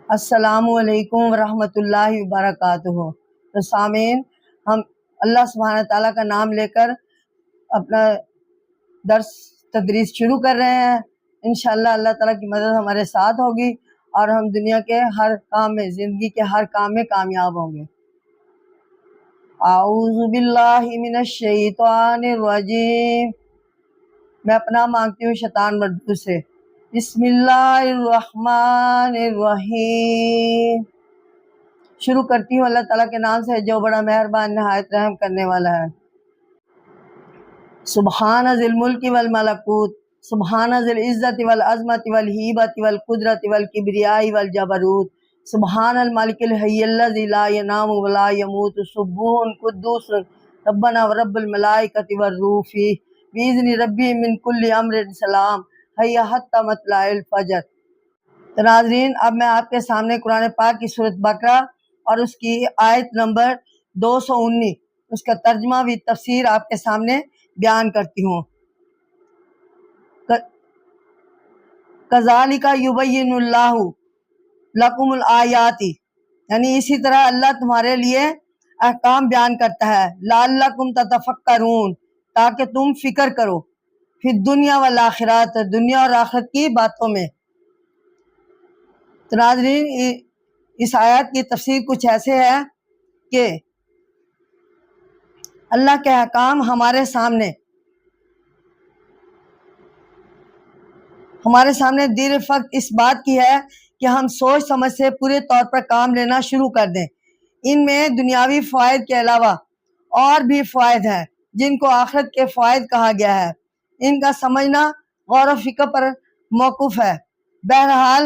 السلام علیکم ورحمۃ اللہ وبرکاتہ۔ تو سامعین، ہم اللہ سبحانہ تعالیٰ کا نام لے کر اپنا درس تدریس شروع کر رہے ہیں۔ انشاءاللہ اللہ تعالیٰ کی مدد ہمارے ساتھ ہوگی اور ہم دنیا کے ہر کام میں، زندگی کے ہر کام میں کامیاب ہوں گے۔ اعوذ باللہ من الشیطان الرجیم، میں پناہ مانگتی ہوں شیطان مردود سے۔ بسم اللہ الرحمن الرحیم، شروع کرتی ہوں اللہ تعالیٰ کے نام سے جو بڑا مہربان نہایت رحم کرنے والا ہے۔ سبحان ذی الملک والملکوت، سبحان ذی العزت والعظمت والہیبت والقدرت والکبریاء والجبروت، سبحان الملک الحی الذی لا ینام ولا یموت، سبوح قدوس ربنا ورب الملائکۃ والروح فیہ بإذن ربی من کل امر سلام حی حتی مطلع الفجر۔ تو ناظرین، اب میں آپ کے سامنے قرآن پاک کی سورۃ بقرہ اور اس کی آیت نمبر 219 اس کا ترجمہ بھی تفسیر آپ کے سامنے بیان کرتی ہوں۔ کذالک یبین اللہ لکم الآیات، یعنی اسی طرح اللہ تمہارے لیے احکام بیان کرتا ہے، لعلکم تتفکرون، تاکہ تم فکر کرو، فی الدنیا والآخرات، دنیا اور آخرت کی باتوں میں۔ تو ناظرین، اس آیات کی تفسیر کچھ ایسے ہے کہ اللہ کے احکام ہمارے سامنے دیر فقط اس بات کی ہے کہ ہم سوچ سمجھ سے پورے طور پر کام لینا شروع کر دیں۔ ان میں دنیاوی فوائد کے علاوہ اور بھی فوائد ہیں جن کو آخرت کے فوائد کہا گیا ہے۔ ان کا سمجھنا غور و فکر پر موقوف ہے۔ بہرحال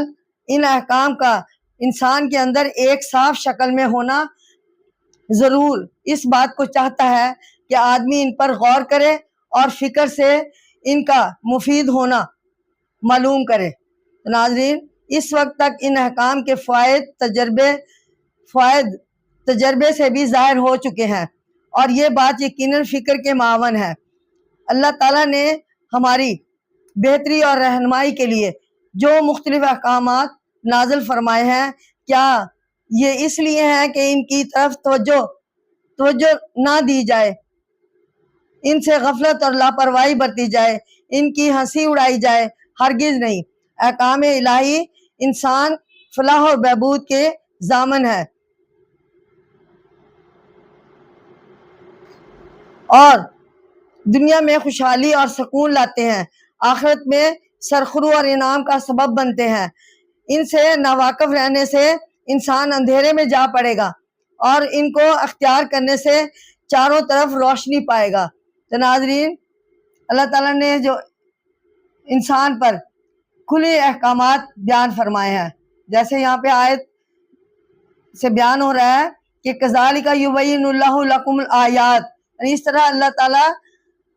ان احکام کا انسان کے اندر ایک صاف شکل میں ہونا ضرور اس بات کو چاہتا ہے کہ آدمی ان پر غور کرے اور فکر سے ان کا مفید ہونا معلوم کرے۔ ناظرین، اس وقت تک ان احکام کے فوائد تجربے سے بھی ظاہر ہو چکے ہیں، اور یہ بات یقیناً فکر کے معاون ہے۔ اللہ تعالیٰ نے ہماری بہتری اور رہنمائی کے لیے جو مختلف احکامات نازل فرمائے ہیں، کیا یہ اس لیے ہے کہ ان کی طرف توجہ نہ دی جائے، ان سے غفلت اور لاپرواہی برتی جائے، ان کی ہنسی اڑائی جائے؟ ہرگز نہیں۔ احکام الہی انسان فلاح و بہبود کے ضامن ہے اور دنیا میں خوشحالی اور سکون لاتے ہیں، آخرت میں سرخرو اور انعام کا سبب بنتے ہیں۔ ان سے ناواقف رہنے سے انسان اندھیرے میں جا پڑے گا اور ان کو اختیار کرنے سے چاروں طرف روشنی پائے گا۔ تو ناظرین، اللہ تعالیٰ نے جو انسان پر کھلے احکامات بیان فرمائے ہیں، جیسے یہاں پہ آیت سے بیان ہو رہا ہے کہ کذالک یبین اللہ لکم الآیات، اس طرح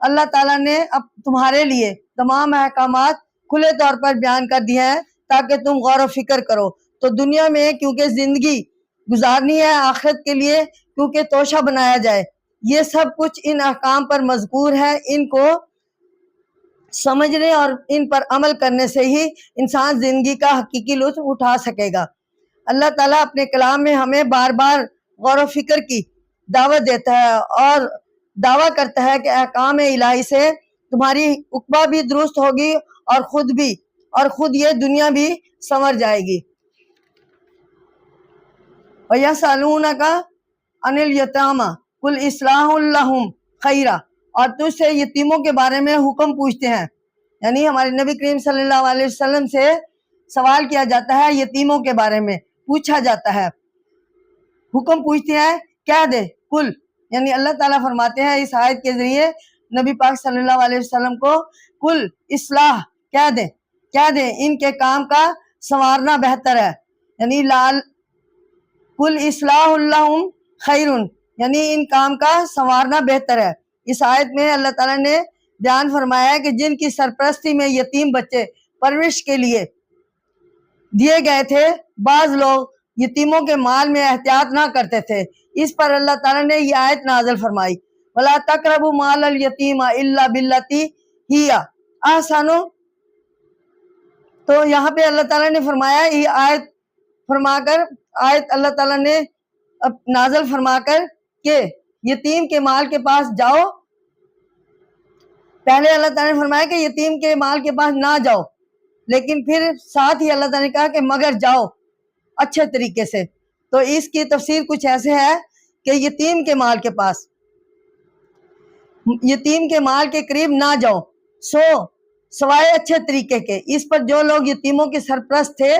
اللہ تعالیٰ نے اب تمہارے لیے تمام احکامات کھلے طور پر بیان کر دیے ہیں تاکہ تم غور و فکر کرو۔ تو دنیا میں کیونکہ زندگی گزارنی ہے، آخرت کے لیے کیونکہ توشہ بنایا جائے، یہ سب کچھ ان احکام پر مذکور ہے۔ ان کو سمجھنے اور ان پر عمل کرنے سے ہی انسان زندگی کا حقیقی لطف اٹھا سکے گا۔ اللہ تعالیٰ اپنے کلام میں ہمیں بار بار غور و فکر کی دعوت دیتا ہے اور دعویٰ کرتا ہے کہ احکام الہی سے تمہاری عقبہ بھی درست ہوگی اور خود یہ دنیا بھی سنور جائے گی۔ وَيَسْأَلُونَكَ عَنِ الْيَتَامَى قُلْ إِصْلَاحٌ لَهُمْ خَيْرٌ، اور تجھ سے یتیموں کے بارے میں حکم پوچھتے ہیں، یعنی ہمارے نبی کریم صلی اللہ علیہ وسلم سے سوال کیا جاتا ہے، یتیموں کے بارے میں پوچھا جاتا ہے، حکم پوچھتے ہیں، کہہ دے کل، یعنی اللہ تعالیٰ فرماتے ہیں اس آیت کے ذریعے نبی پاک صلی اللہ علیہ وسلم کو کل اصلاح کہہ دے ان کے کام کا سنوارنا بہتر ہے، یعنی کل اصلاح لہم خیر، یعنی ان کام کا سنوارنا بہتر ہے۔ اس آیت میں اللہ تعالیٰ نے بیان فرمایا ہے کہ جن کی سرپرستی میں یتیم بچے پرورش کے لیے دیے گئے تھے، بعض لوگ یتیموں کے مال میں احتیاط نہ کرتے تھے، اس پر اللہ تعالیٰ نے یہ آیت نازل فرمائی، وَلَا تَقْرَبُوا مَالَ الْيَتِيمِ إِلَّا بِالَّتِي هِيَ أَحْسَنُ۔ تو یہاں پہ اللہ تعالیٰ نے فرمایا، یہ آیت فرما کر آیت اللہ تعالیٰ نے نازل فرما کر کہ یتیم کے مال کے پاس جاؤ. پہلے اللہ تعالیٰ نے فرمایا کہ یتیم کے مال کے پاس نہ جاؤ، لیکن پھر ساتھ ہی اللہ تعالیٰ نے کہا کہ مگر جاؤ اچھے طریقے سے. تو اس کی تفسیر کچھ ایسے ہے کہ یتیم کے مال کے پاس، یتیم کے مال کے قریب نہ جاؤ، سوائے اچھے طریقے کے. اس پر جو لوگ یتیموں کے سرپرست تھے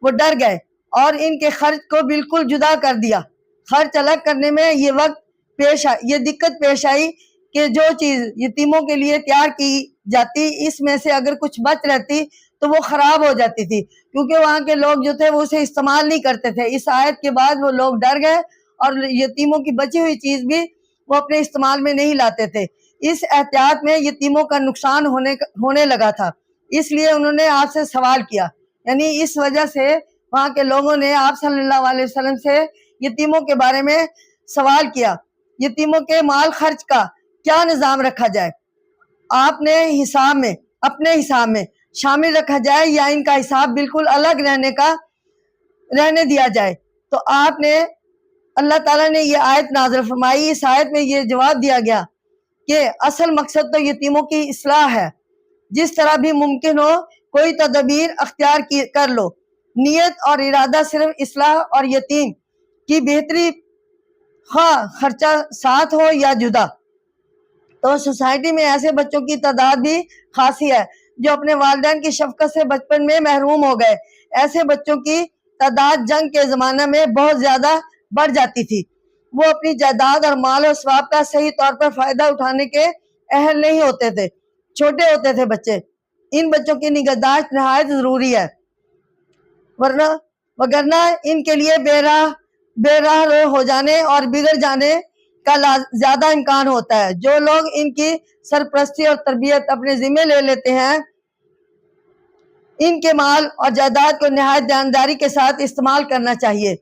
وہ ڈر گئے اور ان کے خرچ کو بالکل جدا کر دیا. خرچ الگ کرنے میں یہ دقت پیش آئی کہ جو چیز یتیموں کے لیے تیار کی جاتی اس میں سے اگر کچھ بچ رہتی تو وہ خراب ہو جاتی تھی، کیونکہ وہاں کے لوگ جو تھے وہ اسے استعمال نہیں کرتے تھے. اس آیت کے بعد وہ لوگ ڈر گئے اور یتیموں کی بچی ہوئی چیز بھی وہ اپنے استعمال میں نہیں لاتے تھے. اس احتیاط میں یتیموں کا نقصان ہونے لگا تھا، اس لیے انہوں نے آپ سے سوال کیا. یعنی اس وجہ سے وہاں کے لوگوں نے آپ صلی اللہ علیہ وسلم سے یتیموں کے بارے میں سوال کیا، یتیموں کے مال خرچ کا کیا نظام رکھا جائے، آپ نے اپنے حساب میں شامل رکھا جائے یا ان کا حساب بالکل الگ رہنے دیا جائے. تو آپ نے اللہ تعالیٰ نے یہ آیت نازل فرمائی. اس آیت میں یہ جواب دیا گیا کہ اصل مقصد تو یتیموں کی اصلاح ہے، جس طرح بھی ممکن ہو کوئی تدبیر اختیار کر لو. نیت اور ارادہ صرف اصلاح اور یتیم کی بہتری، خواہ خرچہ ساتھ ہو یا جدا. تو سوسائٹی میں ایسے بچوں کی تعداد بھی خاصی ہے جو اپنے والدین کی شفقت سے بچپن میں محروم ہو گئے. ایسے بچوں کی تعداد جنگ کے زمانہ میں بہت زیادہ بڑھ جاتی تھی. وہ اپنی جائیداد اور مال و اسباب کا صحیح طور پر فائدہ اٹھانے کے اہل نہیں ہوتے تھے، چھوٹے ہوتے تھے بچے. ان بچوں کی نگہداشت نہایت ضروری ہے، وگرنہ ان کے لیے بے راہ رو ہو جانے اور بگڑ جانے کا زیادہ امکان ہوتا ہے. جو لوگ ان کی سرپرستی اور تربیت اپنے ذمہ لے لیتے ہیں، ان کے مال اور جائیداد کو نہایت دیانتداری کے ساتھ استعمال کرنا چاہیے.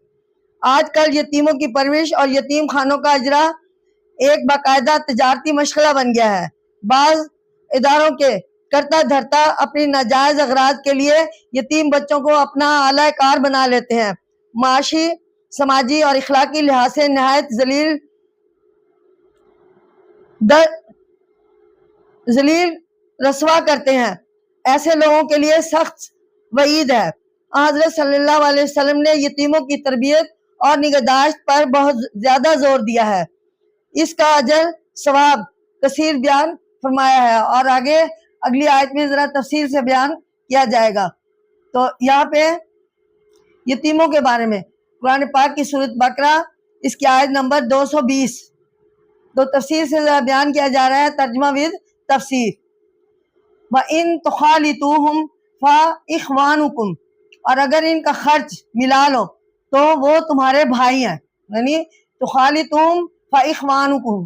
آج کل یتیموں کی پرورش اور یتیم خانوں کا اجرا ایک باقاعدہ تجارتی مشغلہ بن گیا ہے. بعض اداروں کے کرتا دھرتا اپنی ناجائز اغراض کے لیے یتیم بچوں کو اپنا اعلی کار بنا لیتے ہیں. معاشی، سماجی اور اخلاقی لحاظ سے نہایت ذلیل رسوا کرتے ہیں. ایسے لوگوں کے لیے سخت وعید ہے. حضرت صلی اللہ علیہ وسلم نے یتیموں کی تربیت اور نگہداشت پر بہت زیادہ زور دیا ہے. اس کا اجر ثواب کثیر بیان فرمایا ہے، اور آگے اگلی آیت میں ذرا تفصیل سے بیان کیا جائے گا. تو یہاں پہ یتیموں کے بارے میں قرآن پاک کی سورۃ بقرہ اس کی آیت نمبر 220 تو تفسیر سے ذرا بیان کیا جا رہا ہے، ترجمہ ود تفسیر. وَإِن تُخَالِطُوهُمْ فَإِخْوَانُكُمْ، اور اگر ان کا خرچ ملا لو تو وہ تمہارے بھائی ہیں. یعنی تُخَالِطُوهُمْ فَإِخْوَانُكُمْ،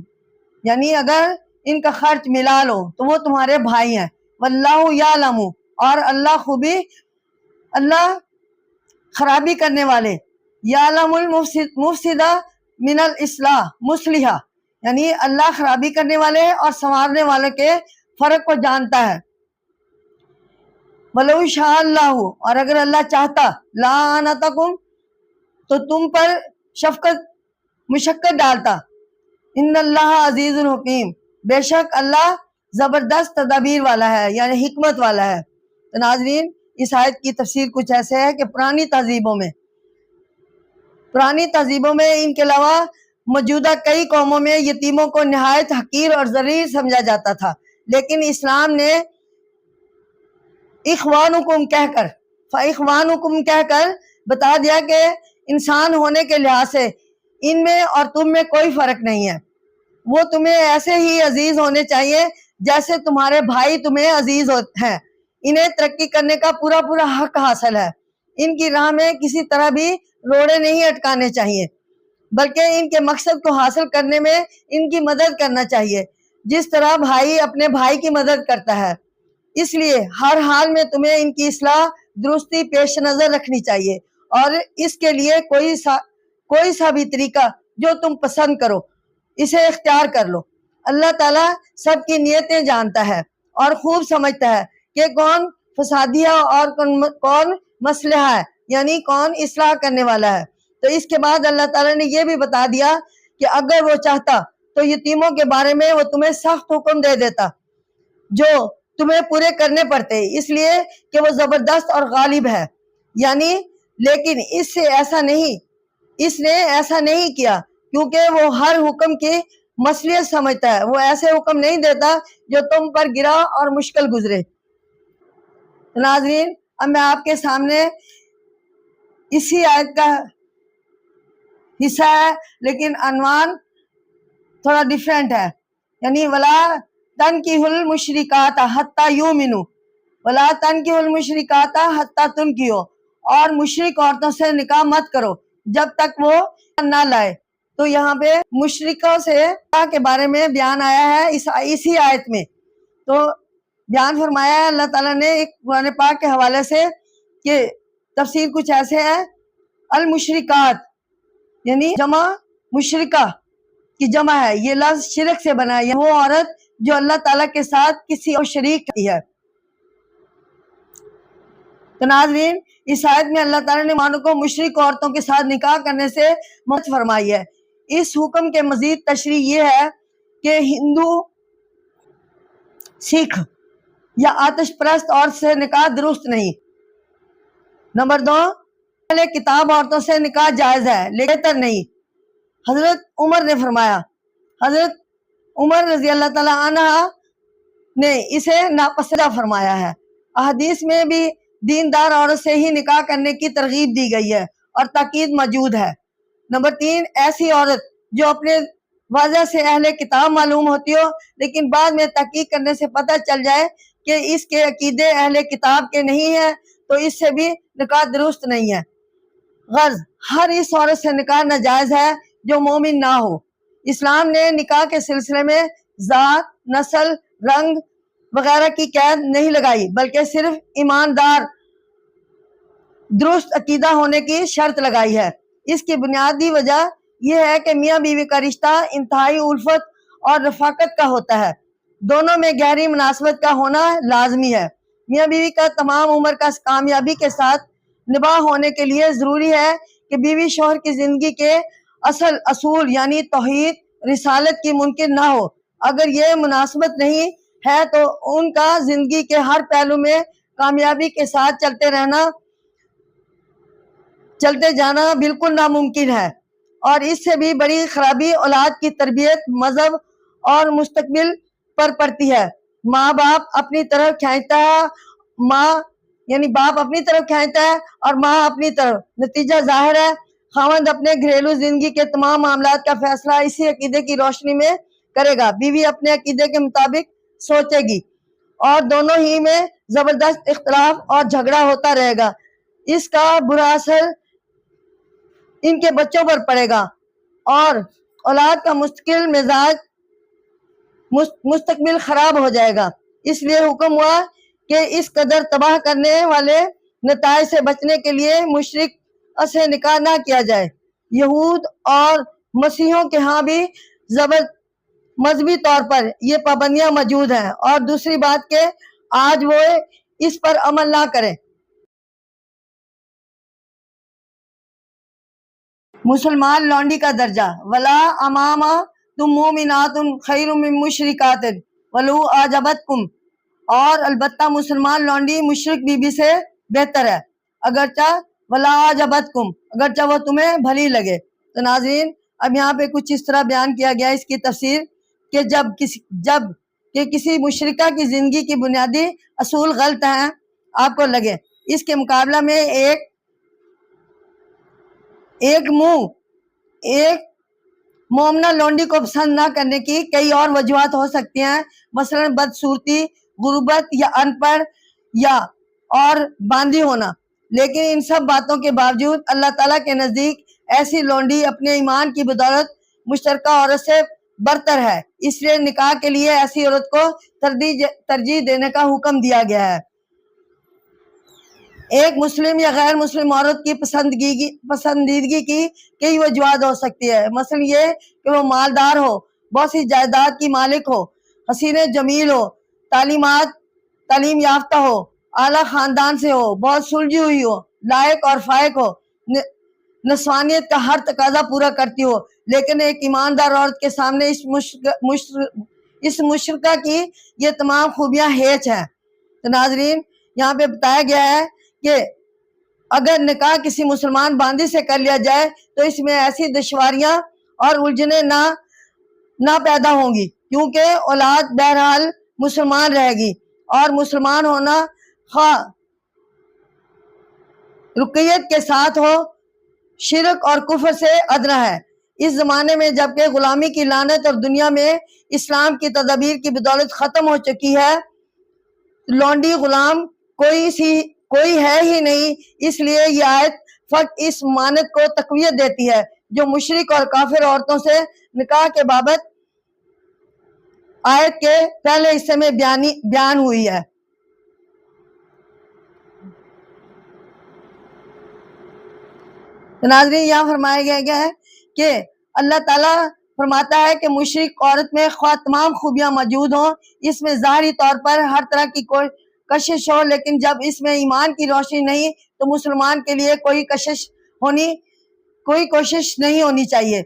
یعنی اگر ان کا خرچ ملا لو تو وہ تمہارے بھائی ہیں. وَاللَّهُ يَعْلَمُ، اور اللہ خرابی کرنے والے، یعلم المفسد من الاصلاح مصلحہ، یعنی اللہ خرابی کرنے والے اور سنوارنے والے کے فرق کو جانتا ہے. وَلَوْ شَاءَ اللَّهُ، اور اگر اللہ چاہتا، لَأَعْنَتَكُمْ، تو تم پر مشقت ڈالتا. ان اللہ عزیز الحکیم، بے شک اللہ زبردست تدابیر والا ہے، یعنی حکمت والا ہے. تو ناظرین، اس آیت کی تفسیر کچھ ایسے ہے کہ پرانی تہذیبوں میں ان کے علاوہ موجودہ کئی قوموں میں یتیموں کو نہایت حقیر اور ذلیل سمجھا جاتا تھا، لیکن اسلام نے اخوانکم کہہ کر بتا دیا کہ انسان ہونے کے لحاظ سے ان میں اور تم میں کوئی فرق نہیں ہے. وہ تمہیں ایسے ہی عزیز ہونے چاہیے جیسے تمہارے بھائی تمہیں عزیز ہیں. انہیں ترقی کرنے کا پورا حق حاصل ہے. ان کی راہ میں کسی طرح بھی روڑے نہیں اٹکانے چاہیے، بلکہ ان کے مقصد کو حاصل کرنے میں ان کی مدد کرنا چاہیے، جس طرح بھائی اپنے بھائی کی مدد کرتا ہے. اس لیے ہر حال میں تمہیں ان کی اصلاح درستی پیش نظر رکھنی چاہیے، اور اس کے لیے کوئی سا بھی طریقہ جو تم پسند کرو اسے اختیار کر لو. اللہ تعالیٰ سب کی نیتیں جانتا ہے اور خوب سمجھتا ہے کہ کون فسادیہ اور کون مصلحہ ہے. یعنی کون اصلاح کرنے والا ہے۔ تو اس کے بعد اللہ تعالیٰ نے یہ بھی بتا دیا کہ اگر وہ چاہتا تو یتیموں کے بارے میں وہ تمہیں سخت حکم دے دیتا جو تمہیں پورے کرنے پڑتے، اس لیے کہ وہ زبردست اور غالب ہے، یعنی لیکن اس نے ایسا نہیں کیا کیونکہ وہ ہر حکم کی مصلحت سمجھتا ہے، وہ ایسے حکم نہیں دیتا جو تم پر گرا اور مشکل گزرے۔ ناظرین، اب میں آپ کے سامنے اسی آیت کا حصہ ہے لیکن عنوان تھوڑا ڈیفرنٹ ہے، یعنی ولا تنکحوا المشرکات حتی یؤمنوا، ولا تنکحوا المشرکات حتی تنکحوا، اور مشرک عورتوں سے نکاح مت کرو جب تک وہ نہ لائے۔ تو یہاں پہ مشرکوں سے نکاح کے بارے میں بیان آیا ہے اسی آیت میں۔ تو بیان فرمایا ہے اللہ تعالیٰ نے ایک قرآن پاک کے حوالے سے کہ تفسیر کچھ ایسے ہے، المشرکات یعنی جمع مشرکہ کی جمع ہے، یہ لفظ شرک سے بنا ہے، وہ عورت جو اللہ تعالیٰ کے ساتھ کسی اور شریک کی ہے۔ تو ناظرین، اس آیت میں اللہ تعالیٰ نے مانو کو مشرک عورتوں کے ساتھ نکاح کرنے سے منع فرمائی ہے۔ اس حکم کے مزید تشریح یہ ہے کہ ہندو، سکھ یا آتش پرست عورت سے نکاح درست نہیں۔ نمبر 2، اہل کتاب عورتوں سے نکاح جائز ہے لیکن بہتر نہیں۔ حضرت عمر نے فرمایا، حضرت عمر رضی اللہ تعالیٰ عنہ نے اسے ناپسندیدہ فرمایا ہے۔ احادیث میں بھی دیندار عورت سے ہی نکاح کرنے کی ترغیب دی گئی ہے اور تاکید موجود ہے۔ نمبر 3، ایسی عورت جو اپنے وجہ سے اہل کتاب معلوم ہوتی ہو لیکن بعد میں تحقیق کرنے سے پتہ چل جائے کہ اس کے عقیدے اہل کتاب کے نہیں ہیں تو اس سے بھی نکاح درست نہیں ہے۔ غرض ہر اس عورت سے نکاح ناجائز ہے جو مومن نہ ہو۔ اسلام نے نکاح کے سلسلے میں ذات، نسل، رنگ وغیرہ کی قید نہیں لگائی بلکہ صرف ایماندار درست عقیدہ ہونے کی شرط لگائی ہے۔ اس کی بنیادی وجہ یہ ہے کہ میاں بیوی کا رشتہ انتہائی الفت اور رفاقت کا ہوتا ہے، دونوں میں گہری مناسبت کا ہونا لازمی ہے۔ میاں بیوی کا تمام عمر کا کامیابی کے ساتھ نباہ ہونے کے لیے ضروری ہے کہ بیوی شوہر کی زندگی کے اصول یعنی توحید، رسالت کی منکر نہ ہو۔ اگر یہ مناسبت نہیں ہے تو ان کا زندگی کے ہر پہلو میں کامیابی کے ساتھ چلتے جانا بالکل ناممکن ہے، اور اس سے بھی بڑی خرابی اولاد کی تربیت، مذہب اور مستقبل پر پڑتی ہے۔ ماں باپ اپنی طرف کھینچتا ہے، باپ اپنی طرف کھینچتا ہے اور ماں اپنی طرف، نتیجہ ظاہر ہے خاوند اپنے گھریلو زندگی کے تمام معاملات کا فیصلہ اسی عقیدے کی روشنی میں کرے گا، بیوی اپنے عقیدے کے مطابق سوچے گی اور دونوں ہی میں زبردست اختلاف اور جھگڑا ہوتا رہے گا۔ اس کا برا اثر ان کے بچوں پر پڑے گا اور اولاد کا مستقبل خراب ہو جائے گا۔ اس لیے حکم ہوا کہ اس قدر تباہ کرنے والے نتائج سے بچنے کے لیے مشرک سے نکاح نہ کیا جائے۔ یہود اور مسیحیوں کے ہاں بھی مذہبی طور پر یہ پابندیاں موجود ہیں، اور دوسری بات کہ آج وہ اس پر عمل نہ کریں۔ مسلمان لونڈی کا درجہ، ولا اماما تم مومنات خیر من مشرکات ولو اعجبتکم، اور البتہ مسلمان لونڈی مشرک بیوی سے بہتر ہے اگرچہ ولا اعجبتکم، اگرچہ وہ تمہیں بھلی لگے۔ تو ناظرین، اب یہاں پہ کچھ اس طرح بیان کیا گیا اس کی تفسیر کہ جب کسی مشرکہ کی زندگی کی بنیادی اصول غلط ہیں آپ کو لگے، اس کے مقابلہ میں ایک مومنہ لونڈی کو پسند نہ کرنے کی کئی اور وجوہات ہو سکتی ہیں، مثلا بدصورتی، غربت یا ان پڑھ یا اور باندھی ہونا، لیکن ان سب باتوں کے باوجود اللہ تعالیٰ کے نزدیک ایسی لونڈی اپنے ایمان کی بدولت مشترکہ عورت سے برتر ہے، اس لیے نکاح کے لیے ایسی عورت کو ترجیح دینے کا حکم دیا گیا ہے۔ ایک مسلم یا غیر مسلم عورت کی پسندیدگی کی کئی وجوہات ہو سکتی ہے، مثلا یہ کہ وہ مالدار ہو، بہت سی جائیداد کی مالک ہو، حسین جمیل ہو، تعلیم یافتہ ہو، اعلیٰ خاندان سے ہو، بہت سلجھی ہوئی ہو، لائق اور فائق ہو، نسوانیت کا ہر تقاضا پورا کرتی ہو، لیکن ایک ایماندار عورت کے سامنے اس مشرکہ کی یہ تمام خوبیاں ہیچ ہیں۔ تو ناظرین، یہاں پہ بتایا گیا ہے کہ اگر نکاح کسی مسلمان باندی سے کر لیا جائے تو اس میں ایسی دشواریاں اور الجھنیں نہ پیدا ہوں گی، کیونکہ اولاد بہرحال مسلمان رہے گی، اور مسلمان ہونا خواہ رقیت کے ساتھ ہو، شرک اور کفر سے ادنا ہے۔ اس زمانے میں جبکہ غلامی کی لعنت اور دنیا میں اسلام کی تدابیر کی بدولت ختم ہو چکی ہے، لونڈی غلام کوئی ہے ہی نہیں، اس لیے یہ آیت فقط اس مانت کو تقویت دیتی ہے جو مشرک اور کافر عورتوں سے نکاح کے بابت آیت کے پہلے حصے میں بیان ہوئی ہے۔ ناظرین، یہاں فرمایا گیا ہے کہ اللہ تعالیٰ فرماتا ہے کہ مشرک عورت میں خواہ تمام خوبیاں موجود ہوں، اس میں ظاہری طور پر ہر طرح کی کشش ہو، لیکن جب اس میں ایمان کی روشنی نہیں تو مسلمان کے لیے کوئی کوشش نہیں ہونی چاہیے۔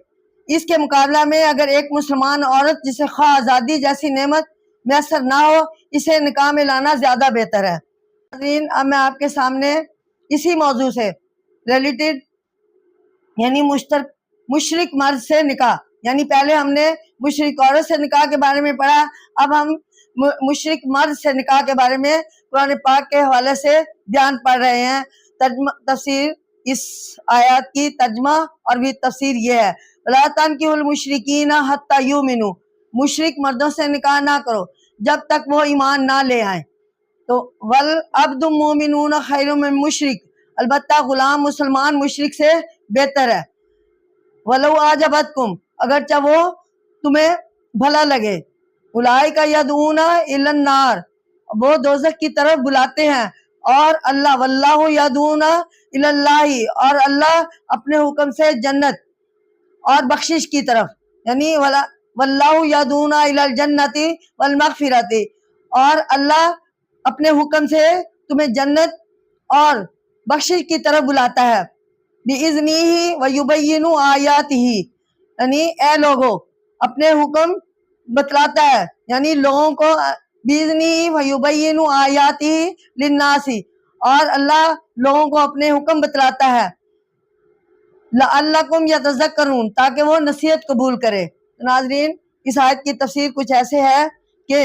اس کے مقابلہ میں اگر ایک مسلمان عورت جسے خواہ آزادی جیسی نعمت میسر نہ ہو، اسے نکاح میں لانا زیادہ بہتر ہے۔ ناظرین، اب میں آپ کے سامنے اسی موضوع سے ریلیٹڈ یعنی مشرک مرد سے نکاح، یعنی پہلے ہم نے مشرک عورت سے نکاح کے بارے میں پڑھا، اب ہم مشرک مرد سے نکاح کے بارے میں قرآن پاک کے حوالے سے بیان پڑھ رہے ہیں۔ تفسیر اس آیات کی ترجمہ اور بھی تفسیر یہ ہے، وَلَا تَنْكِحُوا الْمُشْرِكِينَ حَتَّى يُؤْمِنُوا، مشرک مردوں سے نکاح نہ کرو جب تک وہ ایمان نہ لے آئیں۔ تو وَالْعَبْدُ مُؤْمِنُونَ خَيْرٌ مِّن مُشْرِک، البتہ غلام مسلمان مشرک سے بہتر ہے۔ وَلَوْ أَعْجَبَتْكُمْ، اگرچہ وہ تمہیں بھلا لگے۔ أُولَٰئِكَ يَدْعُونَ إِلَى النَّارِ، وہ دوزخ کی طرف بلاتے ہیں، اور اللہ وَاللَّهُ يَدْعُونَ إِلَى اللَّهِ، اور اللہ اپنے حکم سے جنت اور بخشش کی طرف، یعنی وَاللَّهُ يَدْعُونَ إِلَى الْجَنَّةِ وَالْمَغْفِرَةِ، اور اللہ اپنے حکم سے تمہیں جنت اور بخشش کی طرف بلاتا ہے۔ بِإِذْنِهِ وَيُبَيِّنُ آيَاتِهِ، یعنی اے لوگوں اپنے حکم بتلاتا ہے، یعنی لوگوں کو بِإِذْنِهِ وَيُبَيِّنُ آيَاتِهِ لِلنَّاسِ، اور اللہ لوگوں کو اپنے حکم بتلاتا ہے، لَعَلَّكُمْ يَتَذَكَّرُونَ، تاکہ وہ نصیحت قبول کرے۔ ناظرین، اس آیت کی تفسیر کچھ ایسے ہے کہ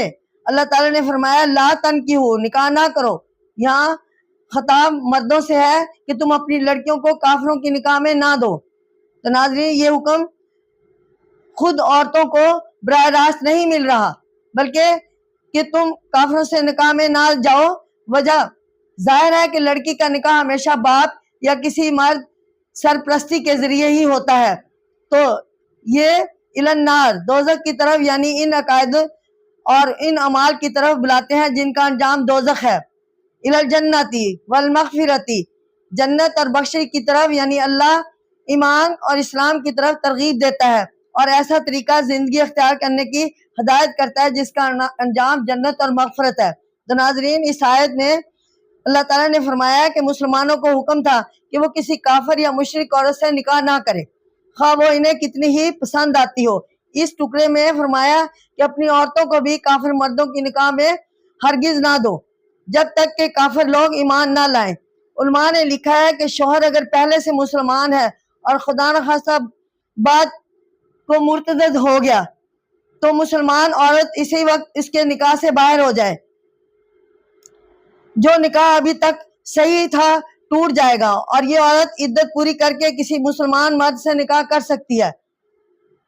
اللہ تعالیٰ نے فرمایا لا تنکحوا، نکاح نہ کرو، یہاں خطاب مردوں سے ہے کہ تم اپنی لڑکیوں کو کافروں کی نکاح میں نہ دو۔ تو ناظرین، یہ حکم خود عورتوں کو براہ راست نہیں مل رہا، بلکہ کہ تم کافروں سے نکاح میں نہ جاؤ۔ وجہ ظاہر ہے کہ لڑکی کا نکاح ہمیشہ باپ یا کسی مرد سرپرستی کے ذریعے ہی ہوتا ہے، تو یہ الی النار، دوزخ کی طرف، یعنی ان عقائد اور ان اعمال کی طرف بلاتے ہیں جن کا انجام دوزخ ہے۔ الی الجنۃ والمغفرۃ، جنت اور بخشش کی طرف، یعنی اللہ ایمان اور اسلام کی طرف ترغیب دیتا ہے اور ایسا طریقہ زندگی اختیار کرنے کی ہدایت کرتا ہے جس کا انجام جنت اور مغفرت ہے۔ تو ناظرین، اس آیت میں اللہ تعالیٰ نے فرمایا کہ مسلمانوں کو حکم تھا کہ وہ کسی کافر یا مشرک عورت سے نکاح نہ کرے، خواہ وہ انہیں کتنی ہی پسند آتی ہو۔ اس ٹکڑے میں فرمایا کہ اپنی عورتوں کو بھی کافر مردوں کی نکاح میں ہرگز نہ دو جب تک کہ کافر لوگ ایمان نہ لائیں۔ علماء نے لکھا ہے کہ شوہر اگر پہلے سے مسلمان ہے اور خدا نخواستہ بعد کو مرتد ہو گیا تو مسلمان عورت اسی وقت اس کے نکاح سے باہر ہو جائے، جو نکاح ابھی تک صحیح تھا ٹوٹ جائے گا، اور یہ عورت عدت پوری کر کے کسی مسلمان مرد سے نکاح کر سکتی ہے۔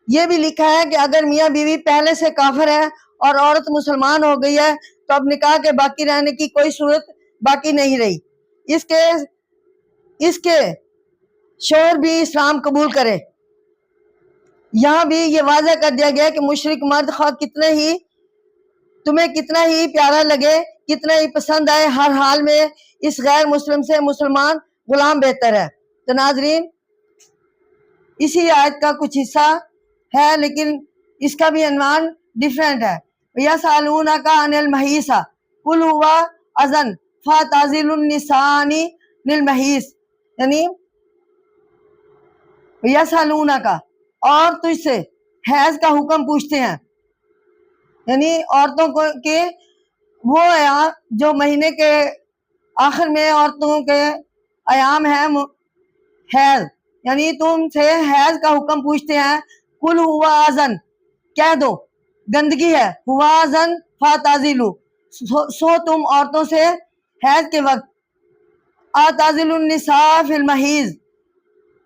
یہ بھی لکھا ہے کہ اگر میاں بیوی پہلے سے کافر ہے اور عورت مسلمان ہو گئی ہے تو اب نکاح کے باقی رہنے کی کوئی صورت باقی نہیں رہی، اس کے شوہر بھی اسلام قبول کرے۔ یہاں بھی یہ واضح کر دیا گیا کہ مشرک مرد خواہ تمہیں کتنا ہی پیارا لگے، کتنا ہی پسند آئے، ہر حال میں اس غیر مسلم سے مسلمان غلام بہتر ہے۔ تو ناظرین، اسی آیت کا کچھ حصہ ہے لیکن اس کا بھی عنوان ڈیفرنٹ ہے۔ یسألونک عن المحیض قل هو اذن فاعتزلوا النساء للمحیض، یعنی یسالونہ کا، اور تجھ سے حیض کا حکم پوچھتے ہیں، یعنی عورتوں کو کہ وہ جو مہینے کے آخر میں عورتوں کے ایام ہے حیض، یعنی تم سے حیض کا حکم پوچھتے ہیں، قل ہوا اذن، کہہ دو گندگی ہے، ہوا اذن فاعتزلوا، سو تم عورتوں سے حیض کے وقت، اعتزلوا النساء فی المحیض،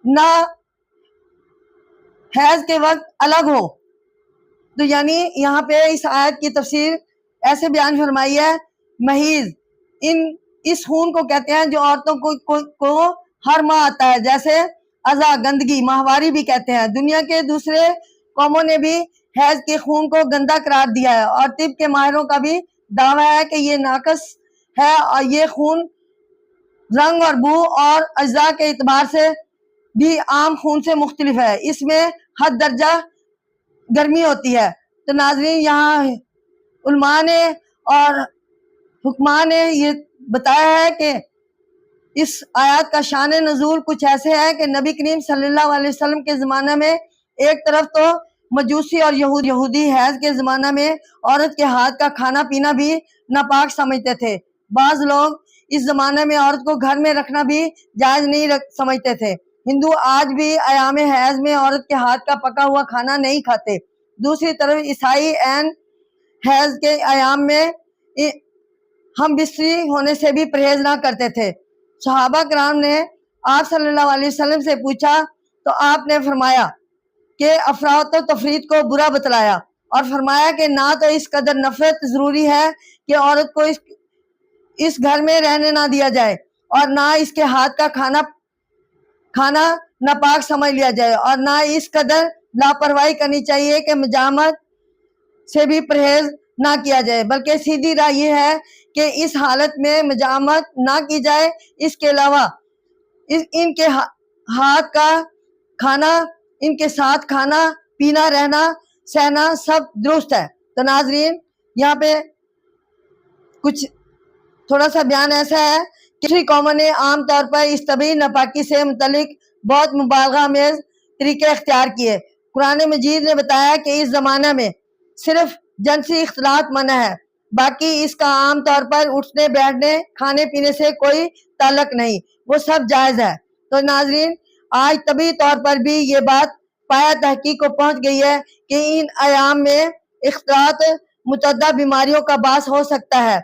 نہ حیض کے وقت الگ ہو۔ تو یعنی یہاں پہ اس آیت کی تفسیر ایسے بیان فرمائی ہے، محیض اس خون کو کہتے ہیں جو عورتوں کو ہر ماہ آتا ہے، جیسے ازا گندگی، ماہواری بھی کہتے ہیں۔ دنیا کے دوسرے قوموں نے بھی حیض کے خون کو گندا قرار دیا ہے، اور طب کے ماہروں کا بھی دعویٰ ہے کہ یہ ناقص ہے، اور یہ خون رنگ اور بو اور اجزاء کے اعتبار سے بھی عام خون سے مختلف ہے، اس میں حد درجہ گرمی ہوتی ہے۔ تو ناظرین، یہاں علماء نے اور حکماء نے یہ بتایا ہے کہ اس آیات کا شان نزول کچھ ایسے ہے کہ نبی کریم صلی اللہ علیہ وسلم کے زمانہ میں ایک طرف تو مجوسی اور یہودی حیض کے زمانہ میں عورت کے ہاتھ کا کھانا پینا بھی ناپاک سمجھتے تھے۔ بعض لوگ اس زمانے میں عورت کو گھر میں رکھنا بھی جائز نہیں سمجھتے تھے۔ ہندو آج بھی ایام حیض میں عورت کے ہاتھ کا پکا ہوا کھانا نہیں کھاتے۔ دوسری طرف عیسائی عین حیض کے ایام میں ہم بستری ہونے سے بھی پرہیز نہ کرتے تھے۔ صحابہ کرام نے آپ صلی اللہ علیہ وسلم سے پوچھا تو آپ نے فرمایا کہ افراط و تفریط کو برا بتلایا، اور فرمایا کہ نہ تو اس قدر نفرت ضروری ہے کہ عورت کو اس گھر میں رہنے نہ دیا جائے، اور نہ اس کے ہاتھ کا کھانا ناپاک سمجھ لیا جائے، اور نہ اس قدر لاپرواہی کرنی چاہیے کہ مجامت سے بھی پرہیز نہ کیا جائے، بلکہ سیدھی راہ یہ ہے کہ اس حالت میں مجامت نہ کی جائے۔ اس کے علاوہ ان کے ہاتھ کا کھانا، ان کے ساتھ کھانا پینا، رہنا سہنا سب درست ہے۔ تو ناظرین، یہاں پہ کچھ تھوڑا سا بیان ایسا ہے کہ دوسری قوموں نے عام طور پر اس طبعی ناپاکی سے متعلق بہت مبالغہ آمیز طریقے اختیار کیے۔ قرآن مجید نے بتایا کہ اس زمانہ میں صرف جنسی اختلاط منع ہے، باقی اس کا عام طور پر اٹھنے بیٹھنے کھانے پینے سے کوئی تعلق نہیں، وہ سب جائز ہے۔ تو ناظرین، آج طبعی طور پر بھی یہ بات پایا تحقیق کو پہنچ گئی ہے کہ ان ایام میں اختلاط متعدد بیماریوں کا باعث ہو سکتا ہے۔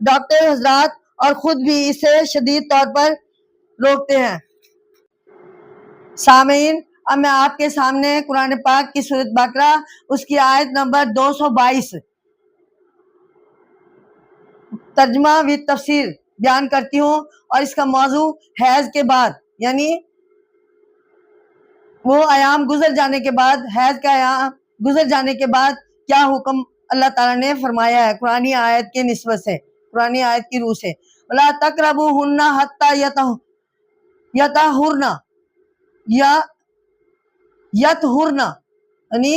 ڈاکٹر حضرات اور خود بھی اسے شدید طور پر روکتے ہیں۔ سامعین، اب میں آپ کے سامنے قرآن پاک کی سورۃ بقرہ اس کی آیت نمبر 222 ترجمہ و تفسیر بیان کرتی ہوں، اور اس کا موضوع حیض کے بعد، یعنی وہ ایام گزر جانے کے بعد، حیض کا ایام گزر جانے کے بعد کیا حکم اللہ تعالیٰ نے فرمایا ہے قرآنی آیت کے نسبت سے، قرآنی آیت کی روح سے۔ وَلَا تَقْرَبُوهُنَّ حَتَّى يَطْهُرْنَ یا یطہرن، یعنی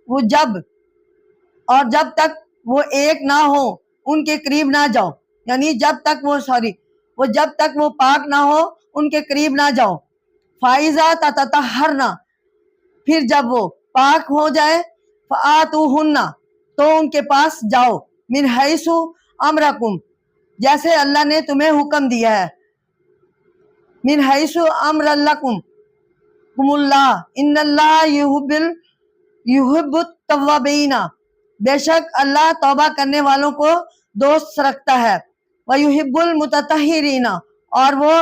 وہ جب تک وہ ایک نہ ہو ان کے قریب نہ جاؤ، یعنی جب تک وہ پاک نہ ہو ان کے قریب نہ جاؤ۔ فائزہ تطہرن، پھر جب وہ پاک ہو جائے، فآتوہن، تو ان کے پاس جاؤ، من حیث امرکم، جیسے اللہ نے تمہیں حکم دیا ہے، من حیث امر لکم اللہ ان اللہ یحب التوابین، بے شک اللہ توبہ کرنے والوں کو دوست رکھتا ہے، ویحب المتطہرین، اور وہ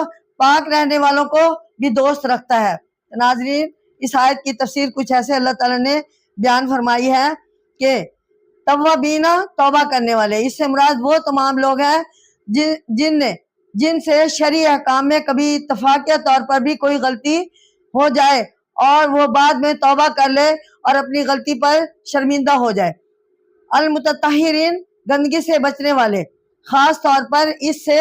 پاک رہنے والوں کو بھی دوست رکھتا ہے۔ ناظرین، اس آیت کی تفسیر کچھ ایسے اللہ تعالیٰ نے بیان فرمائی ہے کہ توابین، توبہ کرنے والے، اس سے مراد وہ تمام لوگ ہیں جن سے شرعی احکام میں کبھی اتفاقیہ طور پر بھی کوئی غلطی ہو جائے اور وہ بعد میں توبہ کر لے اور اپنی غلطی پر شرمندہ ہو جائے۔ المتطہرین، گندگی سے بچنے والے، خاص طور پر اس سے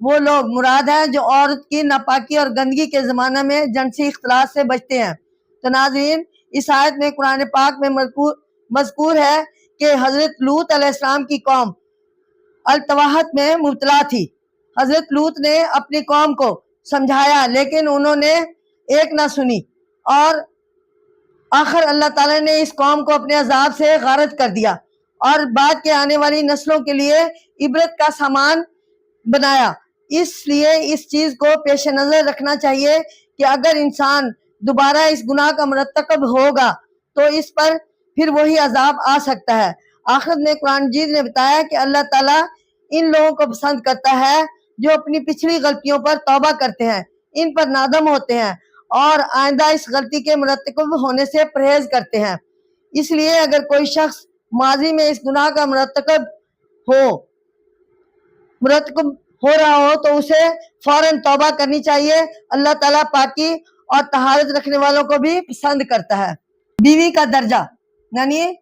وہ لوگ مراد ہیں جو عورت کی ناپاکی اور گندگی کے زمانہ میں جنسی اختلاط سے بچتے ہیں۔ تو ناظرین، اس آیت میں قرآن پاک میں مذکور ہے کہ حضرت لوط علیہ السلام کی قوم التواحت میں مبتلا تھی۔ حضرت لوط نے اپنی قوم کو سمجھایا لیکن انہوں نے ایک نہ سنی، اور آخر اللہ تعالیٰ نے اس قوم کو اپنے عذاب سے غارت کر دیا اور بعد کے آنے والی نسلوں کے لیے عبرت کا سامان بنایا۔ اس لیے اس چیز کو پیش نظر رکھنا چاہیے کہ اگر انسان دوبارہ اس گناہ کا مرتکب ہوگا تو اس پر پھر وہی عذاب آ سکتا ہے۔ آخرت میں قرآن مجید نے بتایا کہ اللہ تعالیٰ ان لوگوں کو پسند کرتا ہے جو اپنی پچھلی غلطیوں پر توبہ کرتے ہیں، ان پر نادم ہوتے ہیں اور آئندہ اس غلطی کے مرتکب ہونے سے پرہیز کرتے ہیں۔ اس لیے اگر کوئی شخص ماضی میں اس گناہ کا مرتکب ہو رہا ہو تو اسے فوراً توبہ کرنی چاہیے۔ اللہ تعالیٰ پاکی اور طہارت رکھنے والوں کو بھی پسند کرتا ہے۔ بیوی کا درجہ، یعنی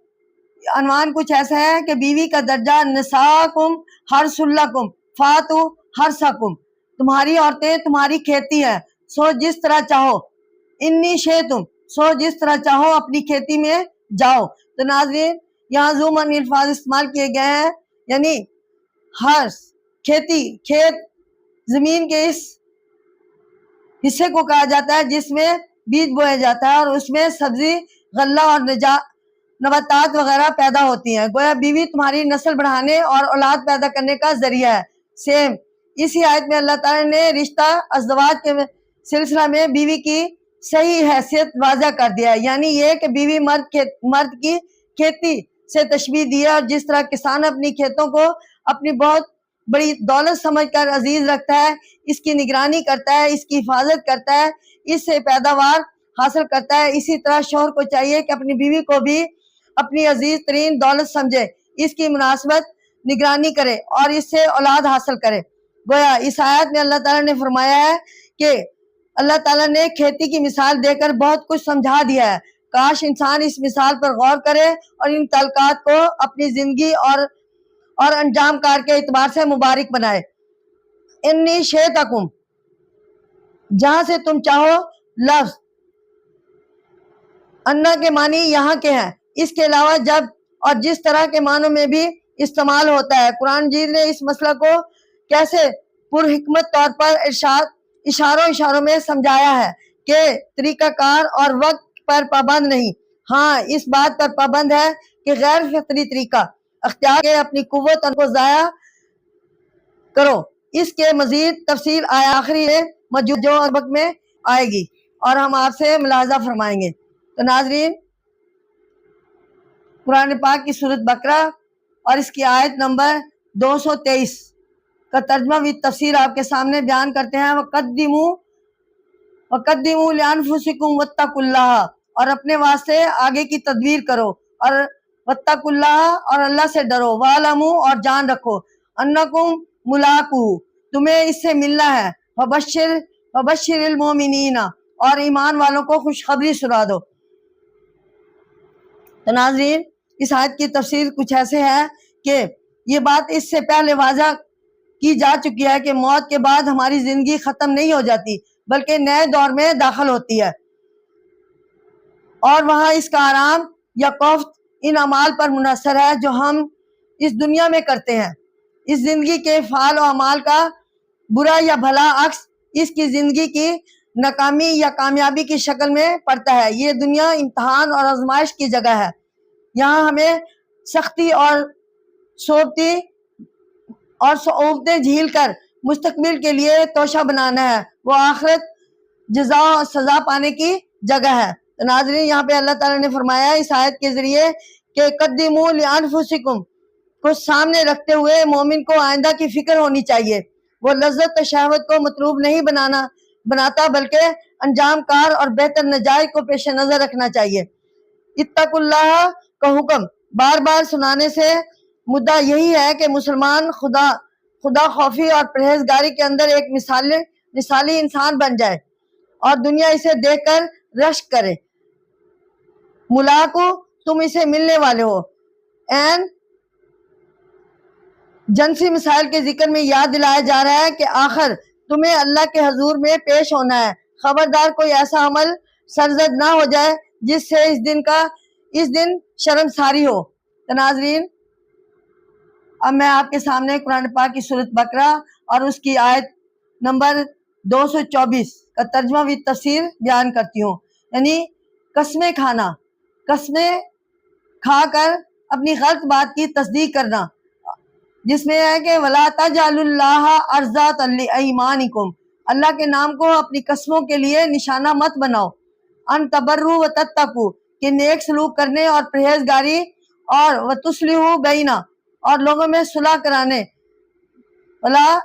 عنوان کچھ ایسا ہے کہ بیوی کا درجہ، نساکم حرث لکم فاتوا حرثکم، تمہاری عورتیں تمہاری کھیتی ہیں، سو جس طرح چاہو، انی شئتم، سو جس طرح چاہو اپنی کھیتی میں جاؤ۔ تو ناظرین یہاں زومن الفاظ استعمال کیے گئے ہیں، یعنی حرث کھیتی، کھیت زمین کے اس حصے کو کہا جاتا ہے جس میں بیج بویا جاتا ہے اور اس میں سبزی، غلہ اور نباتات وغیرہ پیدا ہوتی ہیں۔ گویا بیوی تمہاری نسل بڑھانے اور اولاد پیدا کرنے کا ذریعہ ہے۔ سیم اسی آیت میں اللہ تعالیٰ نے رشتہ ازدواج کے سلسلہ میں بیوی کی صحیح حیثیت واضح کر دیا ہے، یعنی یہ کہ بیوی مرد کی کھیتی سے تشبیہ دی ہے، اور جس طرح کسان اپنی کھیتوں کو اپنی بہت بڑی دولت سمجھ کر عزیز رکھتا ہے، اس کی نگرانی کرتا ہے، اس کی حفاظت کرتا ہے، اس سے پیداوار حاصل کرتا ہے، اسی طرح شوہر کو چاہیے کہ اپنی بیوی کو بھی اپنی عزیز ترین دولت سمجھے، اس کی مناسبت نگرانی کرے اور اس سے اولاد حاصل کرے۔ گویا اس آیت میں اللہ تعالیٰ نے فرمایا ہے کہ اللہ تعالیٰ نے کھیتی کی مثال دے کر بہت کچھ سمجھا دیا ہے، کاش انسان اس مثال پر غور کرے اور ان تعلقات کو اپنی زندگی اور انجام کار کے اعتبار سے مبارک بنائے۔ انی شئتکم، جہاں سے تم چاہو، لفظ انا کے معنی یہاں کے ہیں، اس کے علاوہ جب اور جس طرح کے معنوں میں بھی استعمال ہوتا ہے۔ قرآن مجید نے اس مسئلہ کو کیسے پرحکمت طور پر اشاروں میں سمجھایا ہے کہ طریقہ کار اور وقت پر پابند نہیں، ہاں اس بات پر پابند ہے کہ غیر فطری طریقہ اختیار کے اپنی قوت کو ضائع کرو۔ اس کے مزید تفصیل آخری موجود جو وقت میں آئے گی اور ہم آپ سے ملاحظہ فرمائیں گے۔ تو ناظرین قرآن پاک کی سورۃ بقرہ اور اس کی آیت نمبر 223 کا ترجمہ بھی تفسیر آپ کے سامنے بیان کرتے ہیں۔ وَقَدِّمُوا لِأَنفُسِكُمْ وَاتَّقُوا اللَّهَ، اور اپنے واسطے آگے کی تدبیر کرو، اور وَاتَّقُوا اللَّهَ، اور اللہ سے ڈرو، وَاعْلَمُوا، اور جان رکھو، أَنَّكُمْ مُلَاقُوهُ، تمہیں اس سے ملنا ہے، وَبَشِّرِ الْمُؤْمِنِينَ، اور ایمان والوں کو خوشخبری سنا دو۔ تو ناظرین اس آیت کی تفسیر کچھ ایسے ہے کہ یہ بات اس سے پہلے واضح کی جا چکی ہے کہ موت کے بعد ہماری زندگی ختم نہیں ہو جاتی بلکہ نئے دور میں داخل ہوتی ہے، اور وہاں اس کا آرام یا خوف ان اعمال پر منحصر ہے جو ہم اس دنیا میں کرتے ہیں۔ اس زندگی کے فعال و اعمال کا برا یا بھلا عکس اس کی زندگی کی ناکامی یا کامیابی کی شکل میں پڑتا ہے۔ یہ دنیا امتحان اور آزمائش کی جگہ ہے، یہاں ہمیں سختی اور صعوبتیں جھیل کر مستقبل کے لیے توشہ بنانا ہے، وہ آخرت جزا اور سزا پانے کی جگہ ہے۔ تو ناظرین یہاں پہ اللہ تعالیٰ نے فرمایا اس آیت کے ذریعے کہ قدموا لانفسکم کو سامنے رکھتے ہوئے مومن کو آئندہ کی فکر ہونی چاہیے، وہ لذت و شہوت کو مطلوب نہیں بناتا بلکہ انجام کار اور بہتر نتائج کو پیش نظر رکھنا چاہیے۔ اتقوا اللہ کا حکم بار بار سنانے سے مدعا یہی ہے کہ مسلمان خدا خوفی اور پرہیزگاری کے اندر ایک مثالی انسان بن جائے اور دنیا اسے دیکھ کر رشک کرے۔ ملاقو، تم اسے ملنے والے ہو۔ این جنسی مسائل کے ذکر میں یاد دلایا جا رہا ہے کہ آخر تمہیں اللہ کے حضور میں پیش ہونا ہے، خبردار کوئی ایسا عمل سرزد نہ ہو جائے جس سے اس دن شرمساری ہو۔ تو ناظرین اب میں آپ کے سامنے قرآن پاک کی سورۃ بقرہ اور اس کی آیت نمبر 224 کا ترجمہ بھی تفسیر بیان کرتی ہوں. یعنی قسمیں کھانا، قسمیں کھا کر اپنی غلط بات کی تصدیق کرنا، جس میں ہے کہ وَلَا تَجْعَلُوا اللَّهَ عَرْضَةً لِأَيْمَانِكُمْ، اللہ کے نام کو اپنی قسموں کے لیے نشانہ مت بناؤ. ان تبروا وتتقوا، کہ نیک سلوک کرنے اور پرہیزگاری، اور وتصلحوا بینا، اور لوگوں میں صلح کرانے، ولا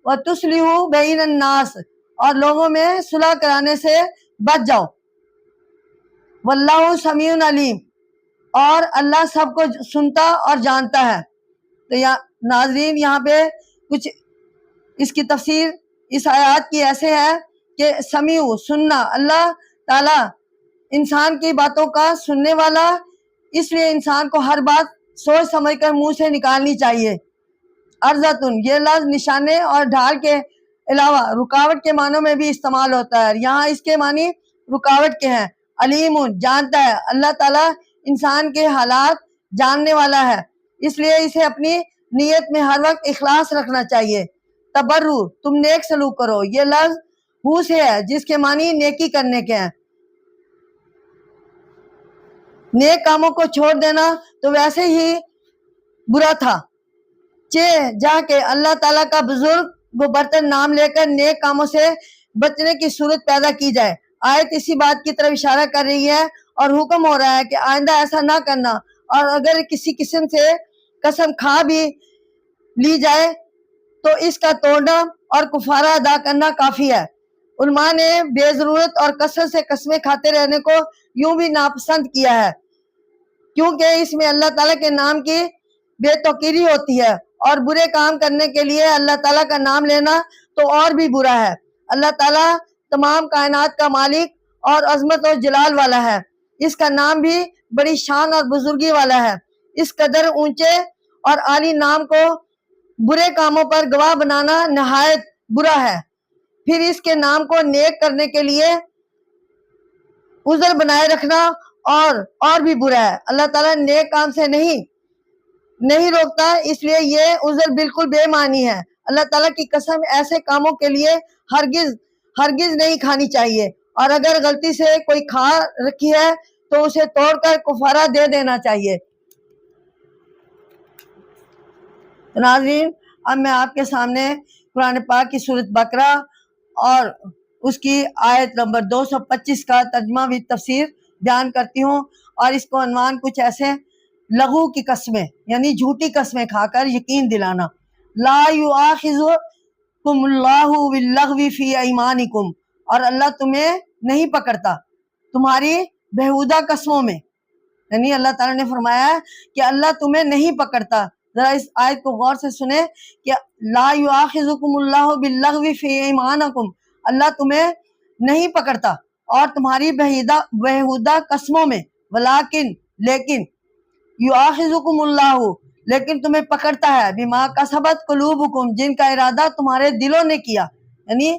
وتصلحوا بین الناس، اور لوگوں میں صلح کرانے سے بچ جاؤ. واللہ سمیع علیم، اور اللہ سب کو سنتا اور جانتا ہے. تو ناظرین یہاں پہ کچھ اس کی تفسیر اس آیات کی ایسے ہے کہ سمیع سننا، اللہ تعالی انسان کی باتوں کا سننے والا، اس لیے انسان کو ہر بات سوچ سمجھ کر منہ سے نکالنی چاہیے. عرضتن، یہ لفظ نشانے اور ڈھال کے علاوہ رکاوٹ کے معنوں میں بھی استعمال ہوتا ہے. یہاں اس کے معنی رکاوٹ کے ہیں. علیم، جانتا ہے، اللہ تعالیٰ انسان کے حالات جاننے والا ہے، اس لیے اسے اپنی نیت میں ہر وقت اخلاص رکھنا چاہیے. تبرو، تم نیک سلوک کرو، یہ لفظ ہو سے ہے جس کے معنی نیکی کرنے کے ہیں. نیک کاموں کو چھوڑ دینا تو ویسے ہی برا تھا، جا کے اللہ تعالیٰ کا بزرگ و برتر نام لے کر نیک کاموں سے بچنے کی صورت پیدا کی جائے. آیت اسی بات کی طرف اشارہ کر رہی ہے اور حکم ہو رہا ہے کہ آئندہ ایسا نہ کرنا، اور اگر کسی قسم سے قسم کھا بھی لی جائے تو اس کا توڑنا اور کفارہ ادا کرنا کافی ہے. علماء نے بے ضرورت اور کثرت سے قسمیں کھاتے رہنے کو یوں بھی ناپسند کیا ہے، کیونکہ اس میں اللہ تعالیٰ کے نام کی بے توقیری ہوتی ہے، اور برے کام کرنے کے لیے اللہ تعالیٰ کا نام لینا تو اور بھی برا ہے. اللہ تعالیٰ تمام کائنات کا مالک اور عظمت و جلال والا ہے، اس کا نام بھی بڑی شان اور بزرگی والا ہے. اس قدر اونچے اور عالی نام کو برے کاموں پر گواہ بنانا نہایت برا ہے. پھر اس کے نام کو نیک کرنے کے لیے عذر بنائے رکھنا اور بھی برا ہے. اللہ تعالیٰ نیک کام سے نہیں روکتا، اس لیے یہ عذر بالکل بے معنی ہے. اللہ تعالیٰ کی قسم ایسے کاموں کے لیے ہرگز نہیں کھانی چاہیے، اور اگر غلطی سے کوئی کھا رکھی ہے تو اسے توڑ کر کفارہ دے دینا چاہیے. ناظرین اب میں آپ کے سامنے قرآن پاک کی سورۃ بقرہ اور اس کی آیت نمبر 225 کا ترجمہ بھی تفسیر بیان کرتی ہوں، اور اس کو عنوان کچھ ایسے: لغو کی قسمیں، یعنی جھوٹی قسمیں کھا کر یقین دلانا. لا یؤاخذکم اللہ باللغو فی ایمانکم، اور اللہ تمہیں نہیں پکڑتا تمہاری بیہودہ قسموں میں. یعنی اللہ تعالیٰ نے فرمایا ہے کہ اللہ تمہیں نہیں پکڑتا. ذرا اس آیت کو غور سے سنیں کہ لا یؤاخذکم اللہ باللغو فی ایمانکم، اللہ تمہیں نہیں پکڑتا اور تمہاری بیہودہ قسموں میں، ولیکن لیکن یؤاخذکم اللہ، لیکن تمہیں پکڑتا ہے بما کسبت قلوبکم، جن کا ارادہ تمہارے دلوں نے کیا. یعنی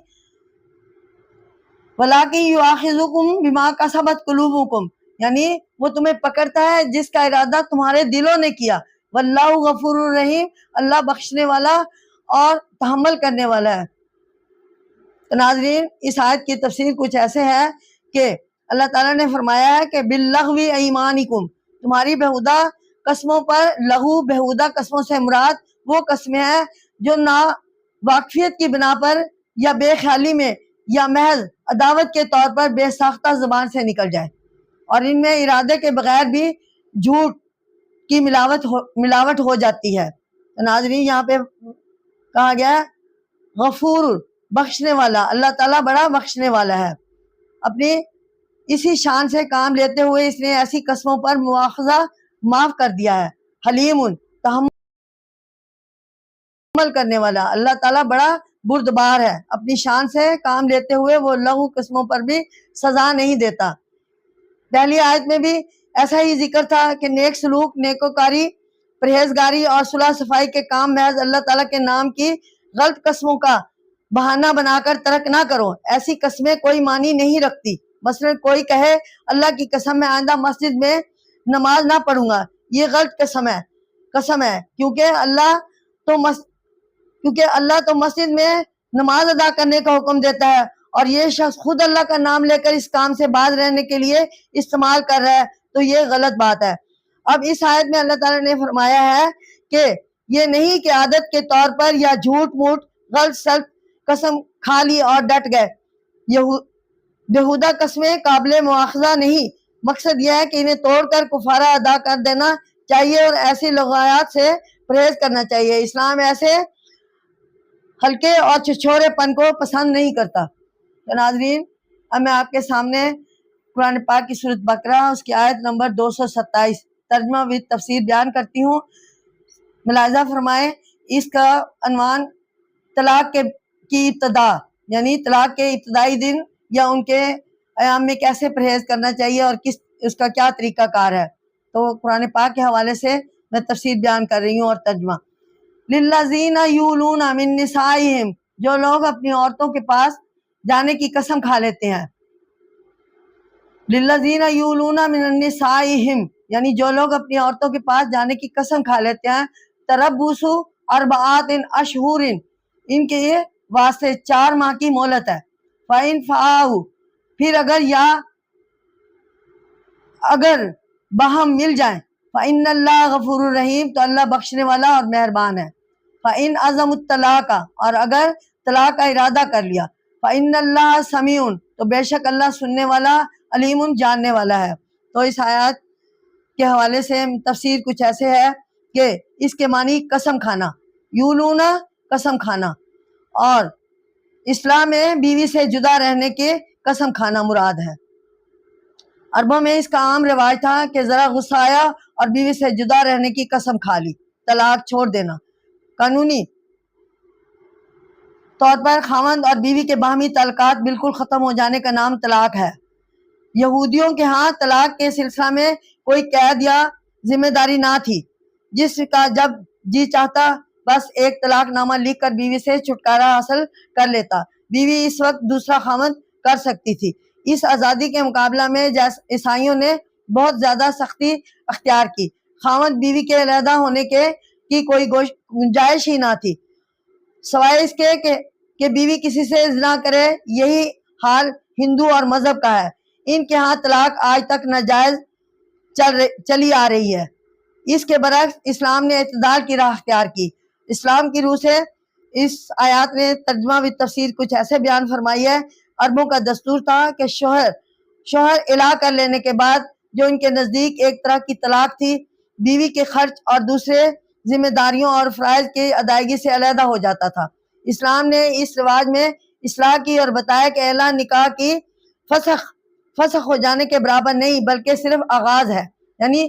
ولیکن یؤاخذکم بما کسبت قلوبکم، یعنی وہ تمہیں پکڑتا ہے جس کا ارادہ تمہارے دلوں نے کیا. واللہ غفور الرحیم، اللہ بخشنے والا اور تحمل کرنے والا ہے. تو ناظرین اس آیت کی تفسیر کچھ ایسے ہے کہ اللہ تعالیٰ نے فرمایا ہے کہ باللغو ایمانکم، تمہاری بیہودہ قسموں پر. لغو بیہودہ قسموں سے مراد وہ قسمیں ہیں جو نا واقفیت کی بنا پر یا بے خیالی میں یا محض عداوت کے طور پر بے ساختہ زبان سے نکل جائے، اور ان میں ارادے کے بغیر بھی جھوٹ کی ملاوٹ ہو جاتی ہے. ناظرین یہاں پہ کہا گیا ہے غفور، بخشنے والا. اللہ تعالیٰ بڑا بخشنے والا ہے. اپنی اسی شان سے کام لیتے ہوئے اس نے ایسی قسموں پر مواخذہ معاف کر دیا ہے. حلیم، تحمل کرنے والا. اللہ تعالیٰ بڑا بردبار ہے، اپنی شان سے کام لیتے ہوئے وہ لغو قسموں پر بھی سزا نہیں دیتا. پہلی آیت میں بھی ایسا ہی ذکر تھا کہ نیک سلوک، نیکوکاری، پرہیزگاری اور صلح صفائی کے کام محض اللہ تعالیٰ کے نام کی غلط قسموں کا بہانہ بنا کر ترک نہ کرو. ایسی قسمیں کوئی معنی نہیں رکھتی. مثلا کوئی کہے اللہ کی قسم میں آئندہ مسجد میں نماز نہ پڑھوں گا، یہ غلط قسم ہے کیونکہ اللہ تو مسجد میں نماز ادا کرنے کا حکم دیتا ہے اور یہ شخص خود اللہ کا نام لے کر اس کام سے باز رہنے کے لیے استعمال کر رہا ہے تو یہ غلط بات ہے۔ اب اس آیت میں اللہ تعالیٰ نے فرمایا ہے کہ یہ نہیں کہ عادت کے طور پر یا جھوٹ موٹ غلط سلط قسم کھا لی اور ڈٹ گئے۔ بیہودہ قسمیں قابل مواخذہ نہیں، مقصد یہ ہے کہ انہیں توڑ کر کفارہ ادا کر دینا چاہیے اور ایسی لغات سے پرہیز کرنا چاہیے۔ اسلام ایسے ہلکے اور چھچھورے پن کو پسند نہیں کرتا۔ تو ناظرین، اب میں آپ کے سامنے قرآن پاک کی سورۃ بقرہ اس کی آیت نمبر 227 ترجمہ و تفسیر بیان کرتی ہوں۔ ملاحظہ فرمائیں، اس کا عنوان طلاق کی ابتدا یعنی طلاق کے ابتدائی دن یا ان کے ایام میں کیسے پرہیز کرنا چاہیے اور اس کا کیا طریقہ کار ہے۔ تو قرآن پاک کے حوالے سے میں تفسیر بیان کر رہی ہوں اور ترجمہ۔ للذین یولون من نسائہم، جو لوگ اپنی عورتوں کے پاس جانے کی قسم کھا لیتے ہیں۔ للذین یولون من نسائہم یعنی جو لوگ اپنی عورتوں کے پاس جانے کی قسم کھا لیتے ہیں۔ تربص اربعۃ اشہر، ان کے واسطے 4 ماہ کی مہلت ہے۔ فَإِنْ فَاءُوا، پھر اگر باہم مل جائیں۔ فَإِنَّ اللَّهَ غَفُورٌ رَحِيمٌ، تو اللہ بخشنے والا اور مہربان ہے۔ فَإِنْ عَزَمُوا الطَّلَاقَ، اور اگر طلاق کا ارادہ کر لیا۔ فَإِنَّ اللَّهَ سَمِيعٌ، تو بے شک اللہ سننے والا، علیم جاننے والا ہے۔ تو اس آیات کے حوالے سے تفسیر کچھ ایسے ہے کہ اس کے معنی قسم کھانا، یولونا قسم کھانا، اور اسلام میں بیوی سے جدا رہنے کے قسم کھانا مراد ہے۔ عربوں میں اس کا عام رواج تھا کہ ذرا غصہ آیا اور بیوی سے جدا رہنے کی قسم کھا لی، طلاق چھوڑ دینا۔ قانونی طور پر خاوند اور بیوی کے باہمی تعلقات بالکل ختم ہو جانے کا نام طلاق ہے۔ یہودیوں کے ہاں طلاق کے سلسلہ میں کوئی قید یا ذمہ داری نہ تھی، جس کا جب جی چاہتا بس ایک طلاق نامہ لکھ کر بیوی سے چھٹکارا حاصل کر لیتا۔ بیوی اس وقت دوسرا خاوند کر سکتی تھی۔ اس آزادی کے مقابلہ میں عیسائیوں نے بہت زیادہ سختی اختیار کی۔ خاوند بیوی کے علیحدہ ہونے کی کوئی گنجائش ہی نہ تھی، سوائے اس کے کہ بیوی کسی سے زنا کرے۔ یہی حال ہندو اور مذہب کا ہے۔ ان کے ہاں طلاق آج تک ناجائز چلی آ رہی ہے۔ اس کے برعکس اسلام نے اعتدال کی راہ اختیار کی۔ اسلام کی روح سے اس آیات نے ترجمہ و تفسیر کچھ ایسے بیان فرمائی ہے۔ عربوں کا دستور تھا کہ شوہر الا کر لینے کے بعد، جو ان کے نزدیک ایک طرح کی طلاق تھی، بیوی کے خرچ اور دوسرے ذمہ داریوں اور فرائض کی ادائیگی سے علیحدہ ہو جاتا تھا۔ اسلام نے اس رواج میں اصلاح کی اور بتایا کہ اعلان نکاح کی فسخ ہو جانے کے برابر نہیں بلکہ صرف آغاز ہے۔ یعنی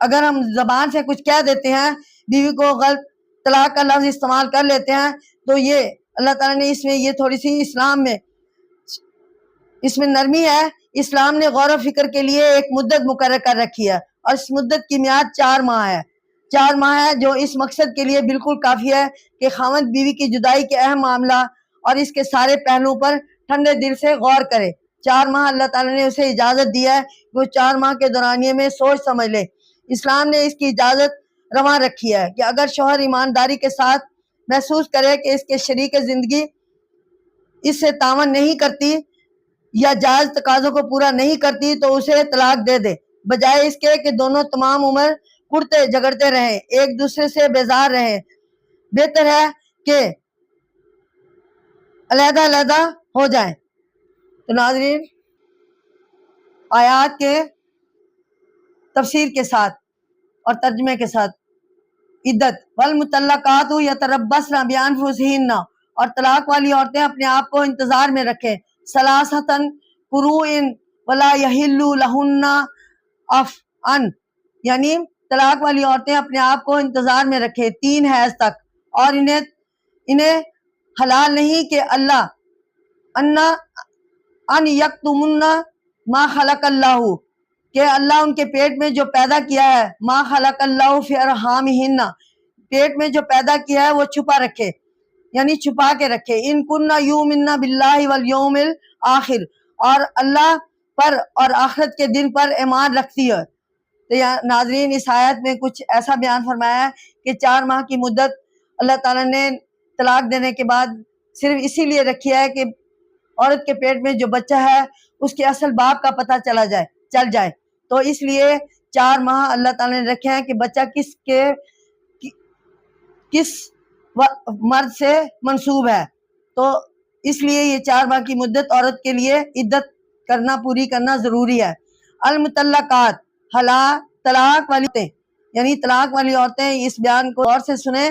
اگر ہم زبان سے کچھ کہہ دیتے ہیں، بیوی کو غلط طلاق کا لفظ استعمال کر لیتے ہیں، تو یہ اللہ تعالیٰ نے اس میں یہ تھوڑی سی اسلام میں اس میں نرمی ہے۔ اسلام نے غور و فکر کے لیے ایک مدت مقرر کر رکھی ہے اور اس مدت کی میعاد 4 ماہ ہے۔ 4 ماہ ہے جو اس مقصد کے لیے بالکل کافی ہے کہ خاوند بیوی کی جدائی کے اہم معاملہ اور اس کے سارے پہلوؤں پر ٹھنڈے دل سے غور کرے۔ 4 ماہ اللہ تعالیٰ نے اسے اجازت دی ہے کہ وہ 4 ماہ کے دورانیے میں سوچ سمجھ لے۔ اسلام نے اس کی اجازت رواں رکھی ہے کہ اگر شوہر ایمانداری کے ساتھ محسوس کرے کہ اس کے شریک زندگی اس سے تعاون نہیں کرتی یا جائز تقاضوں کو پورا نہیں کرتی تو اسے طلاق دے دے، بجائے اس کے کہ دونوں تمام عمر کڑتے جھگڑتے رہیں، ایک دوسرے سے بیزار رہیں۔ بہتر ہے کہ علیحدہ ہو جائیں۔ تو ناظرین، آیات کے تفسیر کے ساتھ اور ترجمے کے ساتھ، عدت والمطلقات یتربصن بانفسہن، اور طلاق والی عورتیں اپنے آپ کو انتظار میں رکھیں، ثلاثۃ قروء ولا یحل لہن ان، یعنی طلاق والی عورتیں اپنے آپ کو انتظار میں رکھیں 3 حیض تک، اور انہیں حلال نہیں کہ ان یکتمن ما خلق اللہ، کہ اللہ ان کے پیٹ میں جو پیدا کیا ہے، ما خلق اللہ فی ارحامہن، پیٹ میں جو پیدا کیا ہے وہ چھپا رکھے، یعنی چھپا کے رکھے۔ ان کننا یؤمنن باللہ والیوم الآخر، اور اللہ پر اور آخرت کے دن پر ایمان رکھتی ہے۔ تو ناظرین، اس آیت میں کچھ ایسا بیان فرمایا ہے کہ 4 ماہ کی مدت اللہ تعالیٰ نے طلاق دینے کے بعد صرف اسی لیے رکھی ہے کہ عورت کے پیٹ میں جو بچہ ہے اس کے اصل باپ کا پتہ چل جائے. تو اس لیے 4 ماہ اللہ تعالیٰ نے رکھے ہیں کہ بچہ کس مرد سے منسوب ہے. تو اس لیے یہ 4 ماہ کی مدت عورت کے لیے عدت پوری کرنا ضروری ہے. المطلقات طلاق والی عورتیں، یعنی طلاق والی عورتیں، اس بیان کو غور سے سنیں.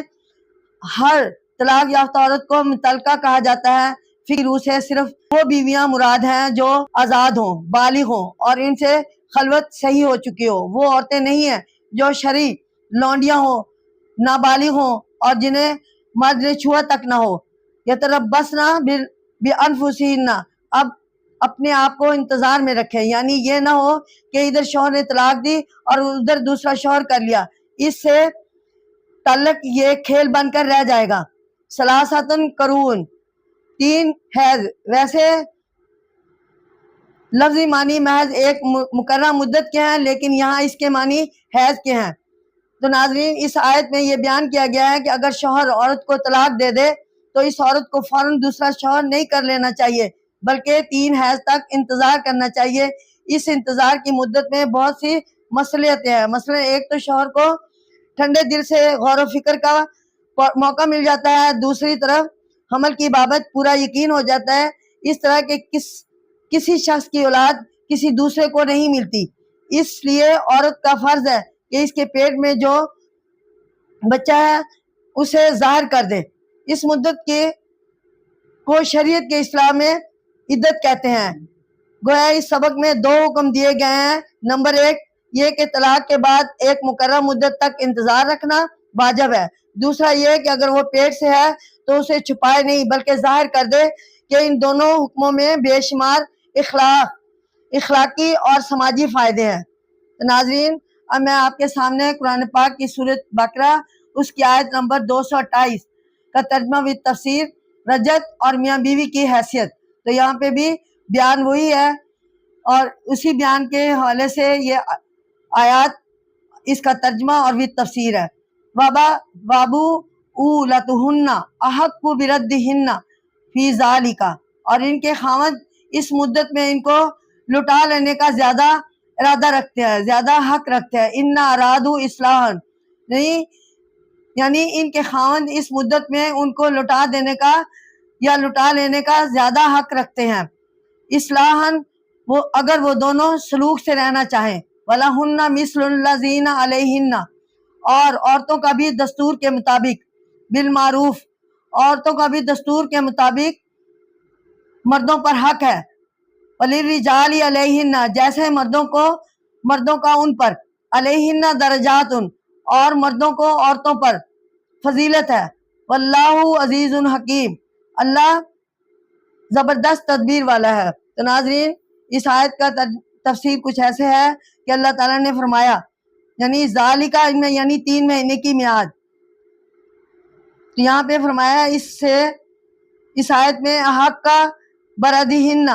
ہر طلاق یافتہ عورت کو مطلقہ کہا جاتا ہے. فقہی روح سے صرف وہ بیویاں مراد ہیں جو آزاد ہوں، بالغ ہوں اور ان سے خلوت صحیح ہو چکی ہو. وہ عورتیں نہیں ہیں جو شرعی لونڈیاں ہوں، نابالغ ہوں اور جنہیں مرد نے چھوا تک نہ ہو. یتربصن بانفسہن، اب اپنے آپ کو انتظار میں رکھیں، یعنی یہ نہ ہو کہ ادھر شوہر نے طلاق دی اور ادھر دوسرا شوہر کر لیا. اس سے تعلق یہ کھیل بن کر رہ جائے گا. ثلاثۃ قرون، 3 حیض. ویسے لفظی معنی محض ایک مقررہ مدت کے ہیں، لیکن یہاں اس کے معنی حیض کے ہیں. تو ناظرین، اس آیت میں یہ بیان کیا گیا ہے کہ اگر شوہر عورت کو طلاق دے دے تو اس عورت کو فوراً دوسرا شوہر نہیں کر لینا چاہیے، بلکہ 3 حیض تک انتظار کرنا چاہیے. اس انتظار کی مدت میں بہت سی مصلحتیں ہیں. مثلا ایک تو شوہر کو ٹھنڈے دل سے غور و فکر کا موقع مل جاتا ہے، دوسری طرف حمل کی بابت پورا یقین ہو جاتا ہے. اس طرح کے کسی شخص کی اولاد کسی دوسرے کو نہیں ملتی. اس لیے عورت کا فرض ہے کہ اس کے پیٹ میں جو بچہ ہے اسے ظاہر کر دے. اس مدت کو شریعت کے اسلام میں عدت کہتے ہیں. گویا اس سبق میں 2 حکم دیے گئے ہیں. نمبر 1 یہ کہ طلاق کے بعد ایک مقررہ مدت تک انتظار رکھنا واجب ہے. دوسرا یہ کہ اگر وہ پیٹ سے ہے تو اسے چھپائے نہیں بلکہ ظاہر کر دے. کہ ان دونوں حکموں میں بے شمار اخلاقی اور سماجی فائدے ہیں. ناظرین، اب میں آپ کے سامنے قرآن پاک کی سورۃ بقرہ اس کی آیت نمبر 228 کا ترجمہ و تفسیر، رجت اور میاں بیوی کی حیثیت. تو یہاں پہ بھی بیان وہی ہے اور اسی بیان کے حوالے سے یہ آیات اس کا ترجمہ اور بھی تفسیر ہے. وابو اولتہن احق بردہن فی ذالک، اور ان کے خاوند اس مدت میں ان کو لٹا لینے کا زیادہ ارادہ رکھتے ہیں، زیادہ حق رکھتے ہیں. ان ارادو اصلاحا، یعنی ان کے خاوند اس مدت میں ان کو لٹا دینے کا یا لٹا لینے کا زیادہ حق رکھتے ہیں. اصلاحاً، اگر وہ دونوں سلوک سے رہنا چاہیں. وَلَهُنَّ مِثْلُ الَّذِينَ عَلَيْهِنَّ، اور عورتوں کا بھی دستور کے مطابق، بالمعروف، عورتوں کا بھی دستور کے مطابق مردوں پر حق ہے. وَلِلرِّجَالِ عَلَيْهِنَّ، جیسے مردوں کا ان پر، علیہن درجات، اور مردوں کو عورتوں پر فضیلت ہے. واللہ عزیز حکیم، اللہ زبردست تدبیر والا ہے. تو ناظرین، اس آیت کا تفسیر کچھ ایسے ہے کہ اللہ تعالیٰ نے فرمایا، یعنی ذالکہ میں یعنی 3 مہینے کی میعاد. تو یہاں پہ فرمایا اس آیت میں حق کا بردہن،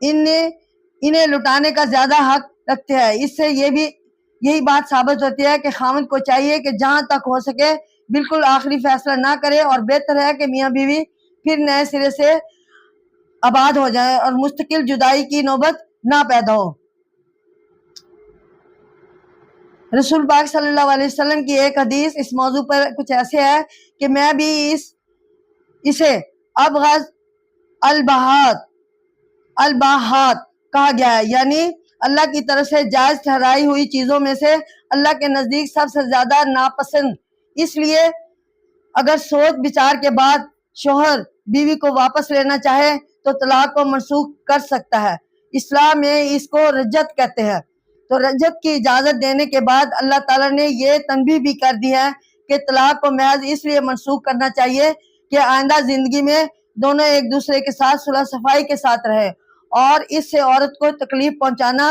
انہیں لٹانے کا زیادہ حق رکھتے ہیں. اس سے یہی بات ثابت ہوتی ہے کہ خاوند کو چاہیے کہ جہاں تک ہو سکے بالکل آخری فیصلہ نہ کرے، اور بہتر ہے کہ میاں بیوی پھر نئے سرے سے آباد ہو جائے اور مستقل جدائی کی نوبت نہ پیدا ہو. رسول پاک صلی اللہ علیہ وسلم کی ایک حدیث اس موضوع پر کچھ ایسے ہے کہ میں بھی اسے ابغض الباحات کہا گیا ہے، یعنی اللہ کی طرف سے جائز ٹھہرائی ہوئی چیزوں میں سے اللہ کے نزدیک سب سے زیادہ ناپسند. اس لیے اگر سوچ بچار کے بعد شوہر بیوی کو واپس لینا چاہے تو طلاق کو منسوخ کر سکتا ہے. اسلام میں اس کو رجت کہتے ہیں. تو رجت کی اجازت دینے کے بعد اللہ تعالیٰ نے یہ تنبیہ بھی کر دی ہے کہ طلاق کو محض اس لیے منسوخ کرنا چاہیے کہ آئندہ زندگی میں دونوں ایک دوسرے کے ساتھ صلح صفائی کے ساتھ رہے، اور اس سے عورت کو تکلیف پہنچانا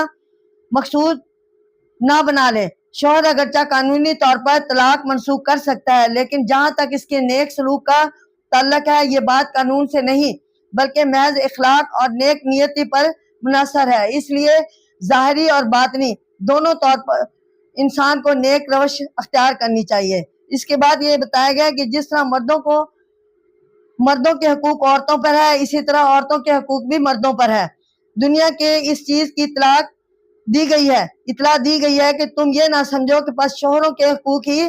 مقصود نہ بنا لے. شوہر اگرچہ قانونی طور پر طلاق منسوخ کر سکتا ہے، لیکن جہاں تک اس کے نیک سلوک کا تعلق ہے یہ بات قانون سے نہیں بلکہ محض اخلاق اور نیک نیتی پر منحصر ہے. اس لیے ظاہری اور باطنی دونوں طور پر انسان کو نیک روش اختیار کرنی چاہیے. اس کے بعد یہ بتایا گیا کہ جس طرح مردوں کو مردوں کے حقوق عورتوں پر ہے، اسی طرح عورتوں کے حقوق بھی مردوں پر ہے۔ دنیا کے اس چیز کی اطلاع دی گئی ہے کہ تم یہ نہ سمجھو کہ بس شوہروں کے حقوق ہی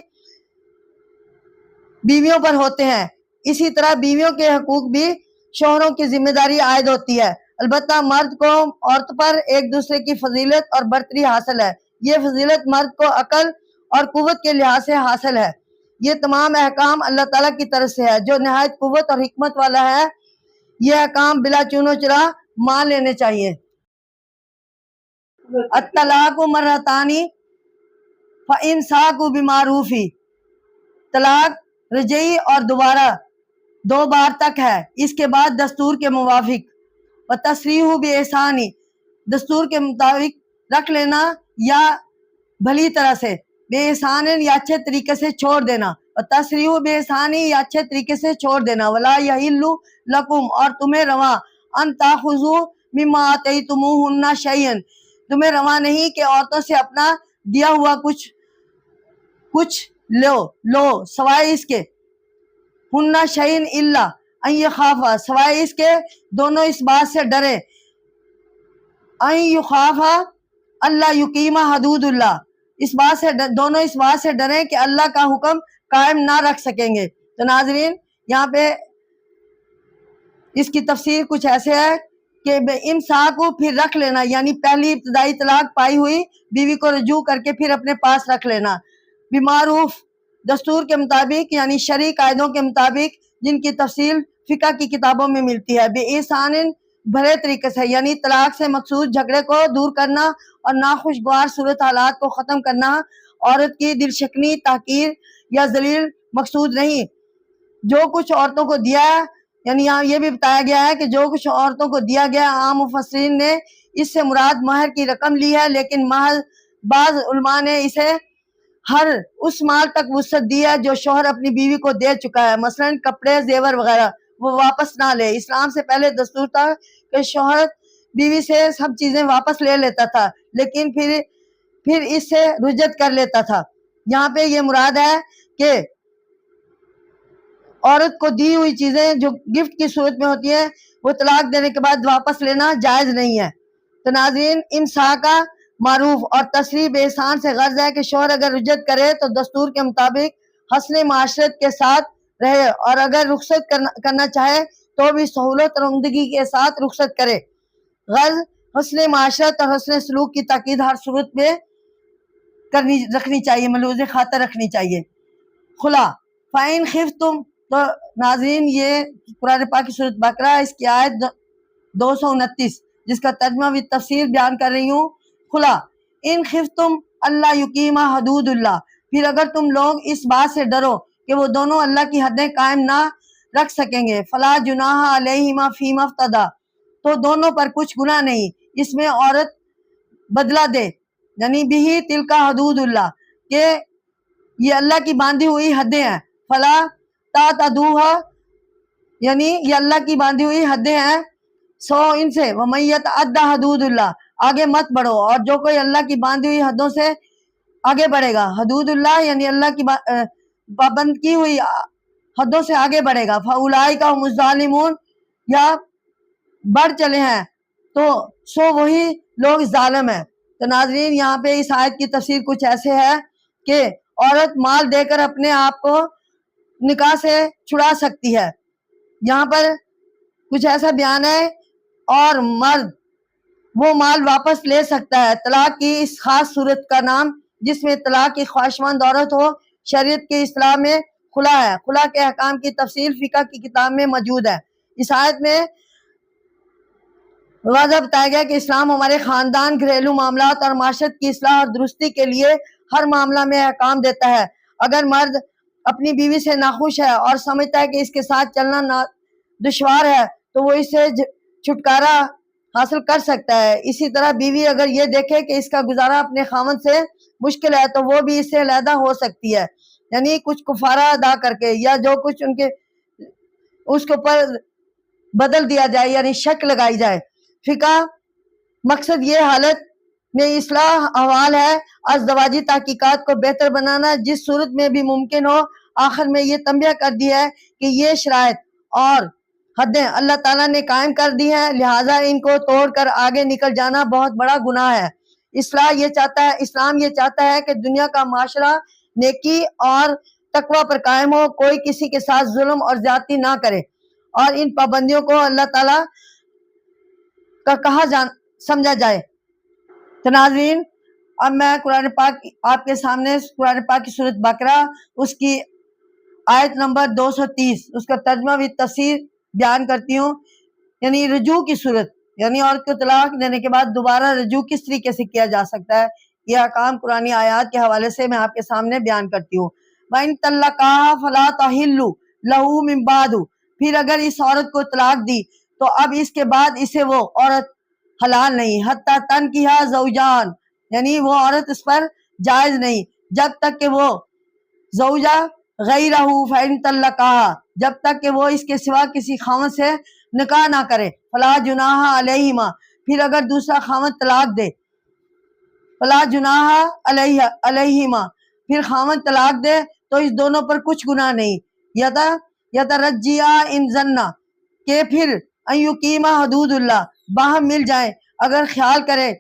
بیویوں پر ہوتے ہیں، اسی طرح بیویوں کے حقوق بھی شوہروں کی ذمہ داری عائد ہوتی ہے۔ البتہ مرد کو عورت پر ایک دوسرے کی فضیلت اور برتری حاصل ہے۔ یہ فضیلت مرد کو عقل اور قوت کے لحاظ سے حاصل ہے۔ یہ تمام احکام اللہ تعالیٰ کی طرف سے ہے جو نہایت قوت اور حکمت والا ہے۔ یہ احکام بلا چون و چرا مان لینے چاہیے۔ الطلاق مرتان فإمساک بمعروف، طلاق رجعی اور دوبارہ 2 بار تک ہے، اس کے بعد دستور کے موافق۔ وتصریح بإحسان، دستور کے مطابق رکھ لینا یا بھلی طرح سے، بے احسان یا اچھے طریقے سے چھوڑ دینا، وتصریح بإحسان یا اچھے طریقے سے چھوڑ دینا۔ ولا یحل لکم، اور تمہیں روا، ان تاخذوا مما آتیتموہن شیئا، تمہیں روا نہیں کہ عورتوں سے اپنا دیا ہوا کچھ لو سوائے اس کے، ہن شیئا الا ان یخافا، سوائے اس کے دونوں اس بات سے ڈرے، ان یخافا اللہ یقیمہ حدود اللہ، دونوں اس بات سے ڈریں کہ اللہ کا حکم قائم نہ رکھ سکیں گے۔ تو ناظرین یہاں پہ اس کی تفسیر کچھ ایسے ہے کہ امساک کو پھر رکھ لینا، یعنی پہلی ابتدائی طلاق پائی ہوئی بیوی کو رجوع کر کے پھر اپنے پاس رکھ لینا، بمعروف، دستور کے مطابق، یعنی شرعی قاعدوں کے مطابق جن کی تفصیل فقہ کی کتابوں میں ملتی ہے، بے احسان، بھلے طریقے سے، یعنی طلاق سے مقصود جھگڑے کو دور کرنا اور ناخوشگوار صورت حالات کو ختم کرنا، عورت کی دل شکنی، تحقیر یا ذلیل مقصود نہیں۔ جو کچھ عورتوں کو دیا ہے، یعنی یہاں یہ بھی بتایا گیا ہے کہ جو کچھ عورتوں کو دیا گیا، عام مفسرین نے اس سے مراد مہر کی رقم لی ہے، لیکن بعض علماء نے اسے ہر اس مال تک وسعت دی ہے جو شوہر اپنی بیوی کو دے چکا ہے، مثلا کپڑے، زیور وغیرہ، وہ واپس نہ لے۔ اسلام سے پہلے دستور تھا کہ شوہر بیوی سے سب چیزیں واپس لے لیتا تھا، لیکن پھر اس سے رجعت کر لیتا تھا۔ یہاں پہ یہ مراد ہے کہ عورت کو دی ہوئی چیزیں جو گفٹ کی صورت میں ہوتی ہیں وہ طلاق دینے کے بعد واپس لینا جائز نہیں ہے۔ تو ناظرین امساک کا معروف اور تصریح بے احسان سے غرض ہے کہ شوہر اگر رجعت کرے تو دستور کے مطابق حسن معاشرت کے ساتھ رہے، اور اگر رخصت کرنا چاہے تو بھی سہولت اور عمدگی کے ساتھ رخصت کرے۔ غرض حسن معاشرت اور حسن سلوک کی تاکید ہر صورت میں رکھنی چاہیے، ملحوظ خاطر رکھنی چاہیے۔ خلا فَإِنْ خِفْتُمْ، تو ناظرین یہ قرآن پاک کی سورۃ بقرہ اس کی آیت 229 جس کا ترجمہ بھی تفسیر بیان کر رہی ہوں۔ خلا ان خفتم اللہ یقیمہ حدود اللہ، پھر اگر تم لوگ اس بات سے ڈرو کہ وہ دونوں اللہ کی حدیں قائم نہ رکھ سکیں گے، فلا جناح علیہما فیما افتدی، تو دونوں پر کچھ گناہ نہیں اس میں عورت بدلہ دے، یعنی بھی تلکا حدود اللہ، کہ یہ اللہ کی باندھی ہوئی حدیں ہیں، فلا تعتدوها، یعنی یہ اللہ کی باندھی ہوئی حدیں ہیں، سو ان سے ومن یتعدی حدود اللہ، آگے مت بڑھو، اور جو کوئی اللہ کی باندھی ہوئی حدوں سے آگے بڑھے گا، حدود اللہ یعنی اللہ کی پابند کی ہوئی حدوں سے آگے بڑھے گا، فاولئک هم الظالمون، یا بڑھ چلے ہیں تو سو وہی لوگ ظالم ہیں۔ تو ناظرین یہاں پہ اس آیت کی تفسیر کچھ ایسے ہے کہ عورت مال دے کر اپنے آپ کو نکاح سے چھڑا سکتی ہے، یہاں پر کچھ ایسا بیان ہے، اور مرد وہ مال واپس لے سکتا ہے۔ طلاق کی اس خاص صورت کا نام جس میں طلاق کی خواہشمند عورت ہو شریعت کے اصطلاح میں خلا ہے۔ خلا کے احکام کی تفصیل فقہ کی کتاب میں موجود ہے۔ اس آیت میں واضح بتایا گیا کہ اسلام ہمارے خاندان، گھریلو معاملات اور معاشرت کی اصلاح اور درستی کے لیے ہر معاملہ میں احکام دیتا ہے۔ اگر مرد اپنی بیوی سے ناخوش ہے اور سمجھتا ہے کہ اس کے ساتھ چلنا دشوار ہے تو وہ اس سے چھٹکارا حاصل کر سکتا ہے۔ اسی طرح بیوی اگر یہ دیکھے کہ اس کا گزارا اپنے خاوند سے مشکل ہے تو وہ بھی اس سے علیحدہ ہو سکتی ہے، یعنی کچھ کفارہ ادا کر کے، یا جو کچھ ان کے اس کے اوپر بدل دیا جائے، یعنی شک لگائی جائے۔ فقہ مقصد یہ حالت میں اصلاح احوال ہے، ازدواجی تحقیقات کو بہتر بنانا جس صورت میں بھی ممکن ہو۔ آخر میں یہ تنبیہ کر دی ہے کہ یہ شرائط اور حدیں اللہ تعالیٰ نے قائم کر دی ہیں، لہٰذا ان کو توڑ کر آگے نکل جانا بہت بڑا گناہ ہے۔ اسلام یہ چاہتا ہے کہ دنیا کا معاشرہ نیکی اور تقوی پر قائم ہو، کوئی کسی کے ساتھ ظلم اور زیادتی نہ کرے، اور ان پابندیوں کو اللہ تعالیٰ کا کہا سمجھا جائے۔ تو ناظرین، اب میں قرآن پاک آپ کے سامنے قرآن پاک کی سورۃ بقرہ اس کی آیت نمبر 230 اس کا ترجمہ بھی تفسیر بیان کرتی ہوں۔ یعنی رجوع کی صورت، یعنی عورت کو طلاق دینے کے بعد دوبارہ رجوع کس طریقے سے کیا جا سکتا ہے، یہ احکام قرآنی آیات کے حوالے سے میں آپ کے سامنے بیان کرتی ہوں۔ وَإِن طَلَّقَهَا فَلَا تَحِلُّ لَهُ مِن بَعْدُ، پھر اگر اس عورت کو طلاق دی تو اب اس کے بعد اسے وہ عورت حلال نہیں، حتیٰ تنکحہ زوجان، یعنی وہ عورت اس پر جائز نہیں جب تک کہ وہ زوجہ غیرہ فَإِن طَلَّقَهَا، جب تک کہ وہ اس کے سوا کسی خاوند سے نکاح نہ کرے، فلا جناح علیہما، پھر اگر دوسرا خاوند طلاق دے، فلا جناح علیہما، پھر خاوند طلاق دے تو اس دونوں پر کچھ گناہ نہیں، یترجیا ان ظنا، کہ پھر ان یقیما حدود اللہ، باہم مل جائیں اگر خیال کرے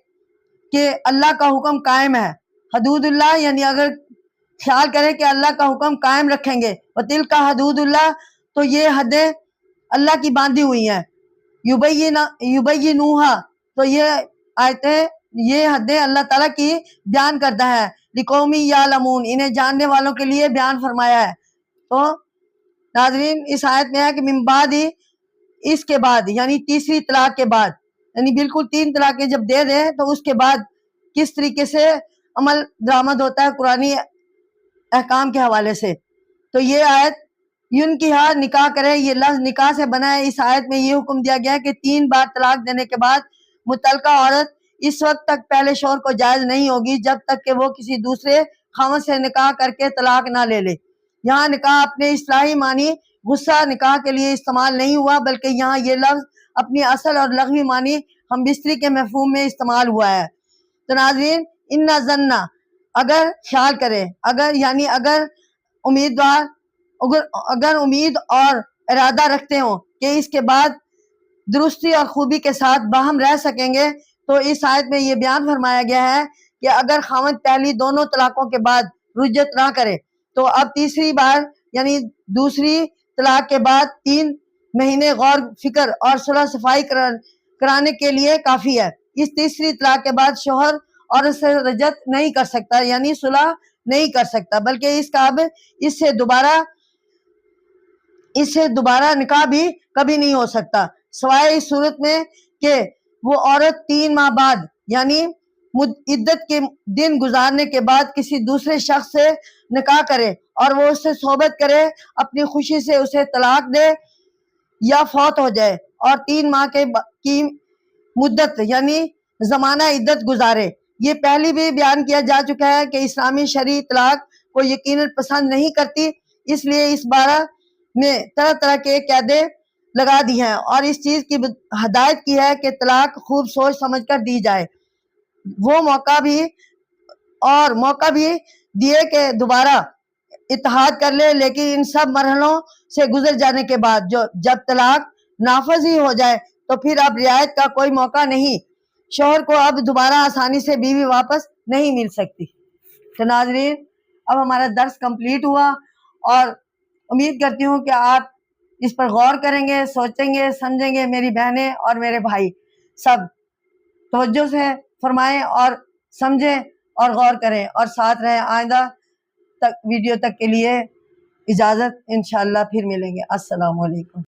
کہ اللہ کا حکم قائم ہے۔ حدود اللہ یعنی اگر خیال کرے کہ اللہ کا حکم قائم رکھیں گے، وَتِلْكَ حدود اللہ، تو یہ حدیں اللہ کی باندھی ہوئی ہیں، یبینوہا، تو یہ آیتیں یہ حدیں اللہ تعالیٰ کی بیان کرتا ہے، لِقَوْمٍ یعلمون، انہیں جاننے والوں کے لیے بیان فرمایا ہے۔ تو ناظرین، اس آیت میں ہے کہ من بعد، اس کے بعد یعنی تیسری طلاق کے بعد، یعنی بالکل 3 طلاقیں جب دے دیں تو اس کے بعد کس طریقے سے عمل درآمد ہوتا ہے قرآنی احکام کے حوالے سے۔ تو یہ آیت ینکحہ، نکاح کرے، یہ لفظ نکاح سے بنا ہے۔ اس آیت میں یہ حکم دیا گیا ہے کہ 3 بار طلاق دینے کے بعد متعلقہ عورت اس وقت تک پہلے شوہر کو جائز نہیں ہوگی جب تک کہ وہ کسی دوسرے خاوند سے نکاح کر کے طلاق نہ لے لے۔ یہاں نکاح اپنے اصطلاحی معنی غصہ نکاح کے لیے استعمال نہیں ہوا، بلکہ یہاں یہ لفظ اپنی اصل اور لغوی معنی ہم بستری کے مفہوم میں استعمال ہوا ہے۔ تو ناظرین، ان ظنا، اگر خیال کرے، اگر امید اور ارادہ رکھتے ہوں کہ اس کے بعد درستی اور خوبی کے ساتھ باہم رہ سکیں گے، تو اس آیت میں یہ بیان فرمایا گیا ہے کہ اگر خاوند پہلی دونوں طلاقوں کے بعد رجعت نہ کرے تو اب تیسری بار یعنی دوسری طلاق کے بعد 3 مہینے غور فکر اور صلح صفائی کرانے کے لیے کافی ہے۔ اس تیسری طلاق کے بعد شوہر عورت سے رجعت نہیں کر سکتا، یعنی صلح نہیں کر سکتا، بلکہ اس کا اب اس سے دوبارہ نکاح بھی کبھی نہیں ہو سکتا، سوائے اس صورت میں کہ وہ عورت 3 ماہ بعد یعنی عدت کے دن گزارنے کے بعد کسی دوسرے شخص سے نکاح کرے اور وہ اس سے صحبت کرے، اپنی خوشی سے اسے طلاق دے یا فوت ہو جائے اور 3 ماہ کی مدت یعنی زمانہ عدت گزارے۔ یہ پہلی بھی بیان کیا جا چکا ہے کہ اسلامی شرعی طلاق کو یقیناً پسند نہیں کرتی، اس لیے اس بارہ میں طرح طرح کے قاعدے لگا دی ہیں اور اس چیز کی ہدایت کی ہے کہ طلاق خوب سوچ سمجھ کر دی جائے، وہ موقع بھی دیے کہ دوبارہ اتحاد کر لے، لیکن ان سب مرحلوں سے گزر جانے کے بعد جب طلاق نافذ ہی ہو جائے تو پھر اب رعایت کا کوئی موقع نہیں، شوہر کو اب دوبارہ آسانی سے بیوی واپس نہیں مل سکتی۔ تو ناظرین، اب ہمارا درس کمپلیٹ ہوا اور امید کرتی ہوں کہ آپ اس پر غور کریں گے، سوچیں گے، سمجھیں گے۔ میری بہنیں اور میرے بھائی سب توجہ سے فرمائیں اور سمجھیں اور غور کریں اور ساتھ رہیں۔ آئندہ ویڈیو تک کے لیے اجازت، انشاءاللہ پھر ملیں گے۔ السلام علیکم۔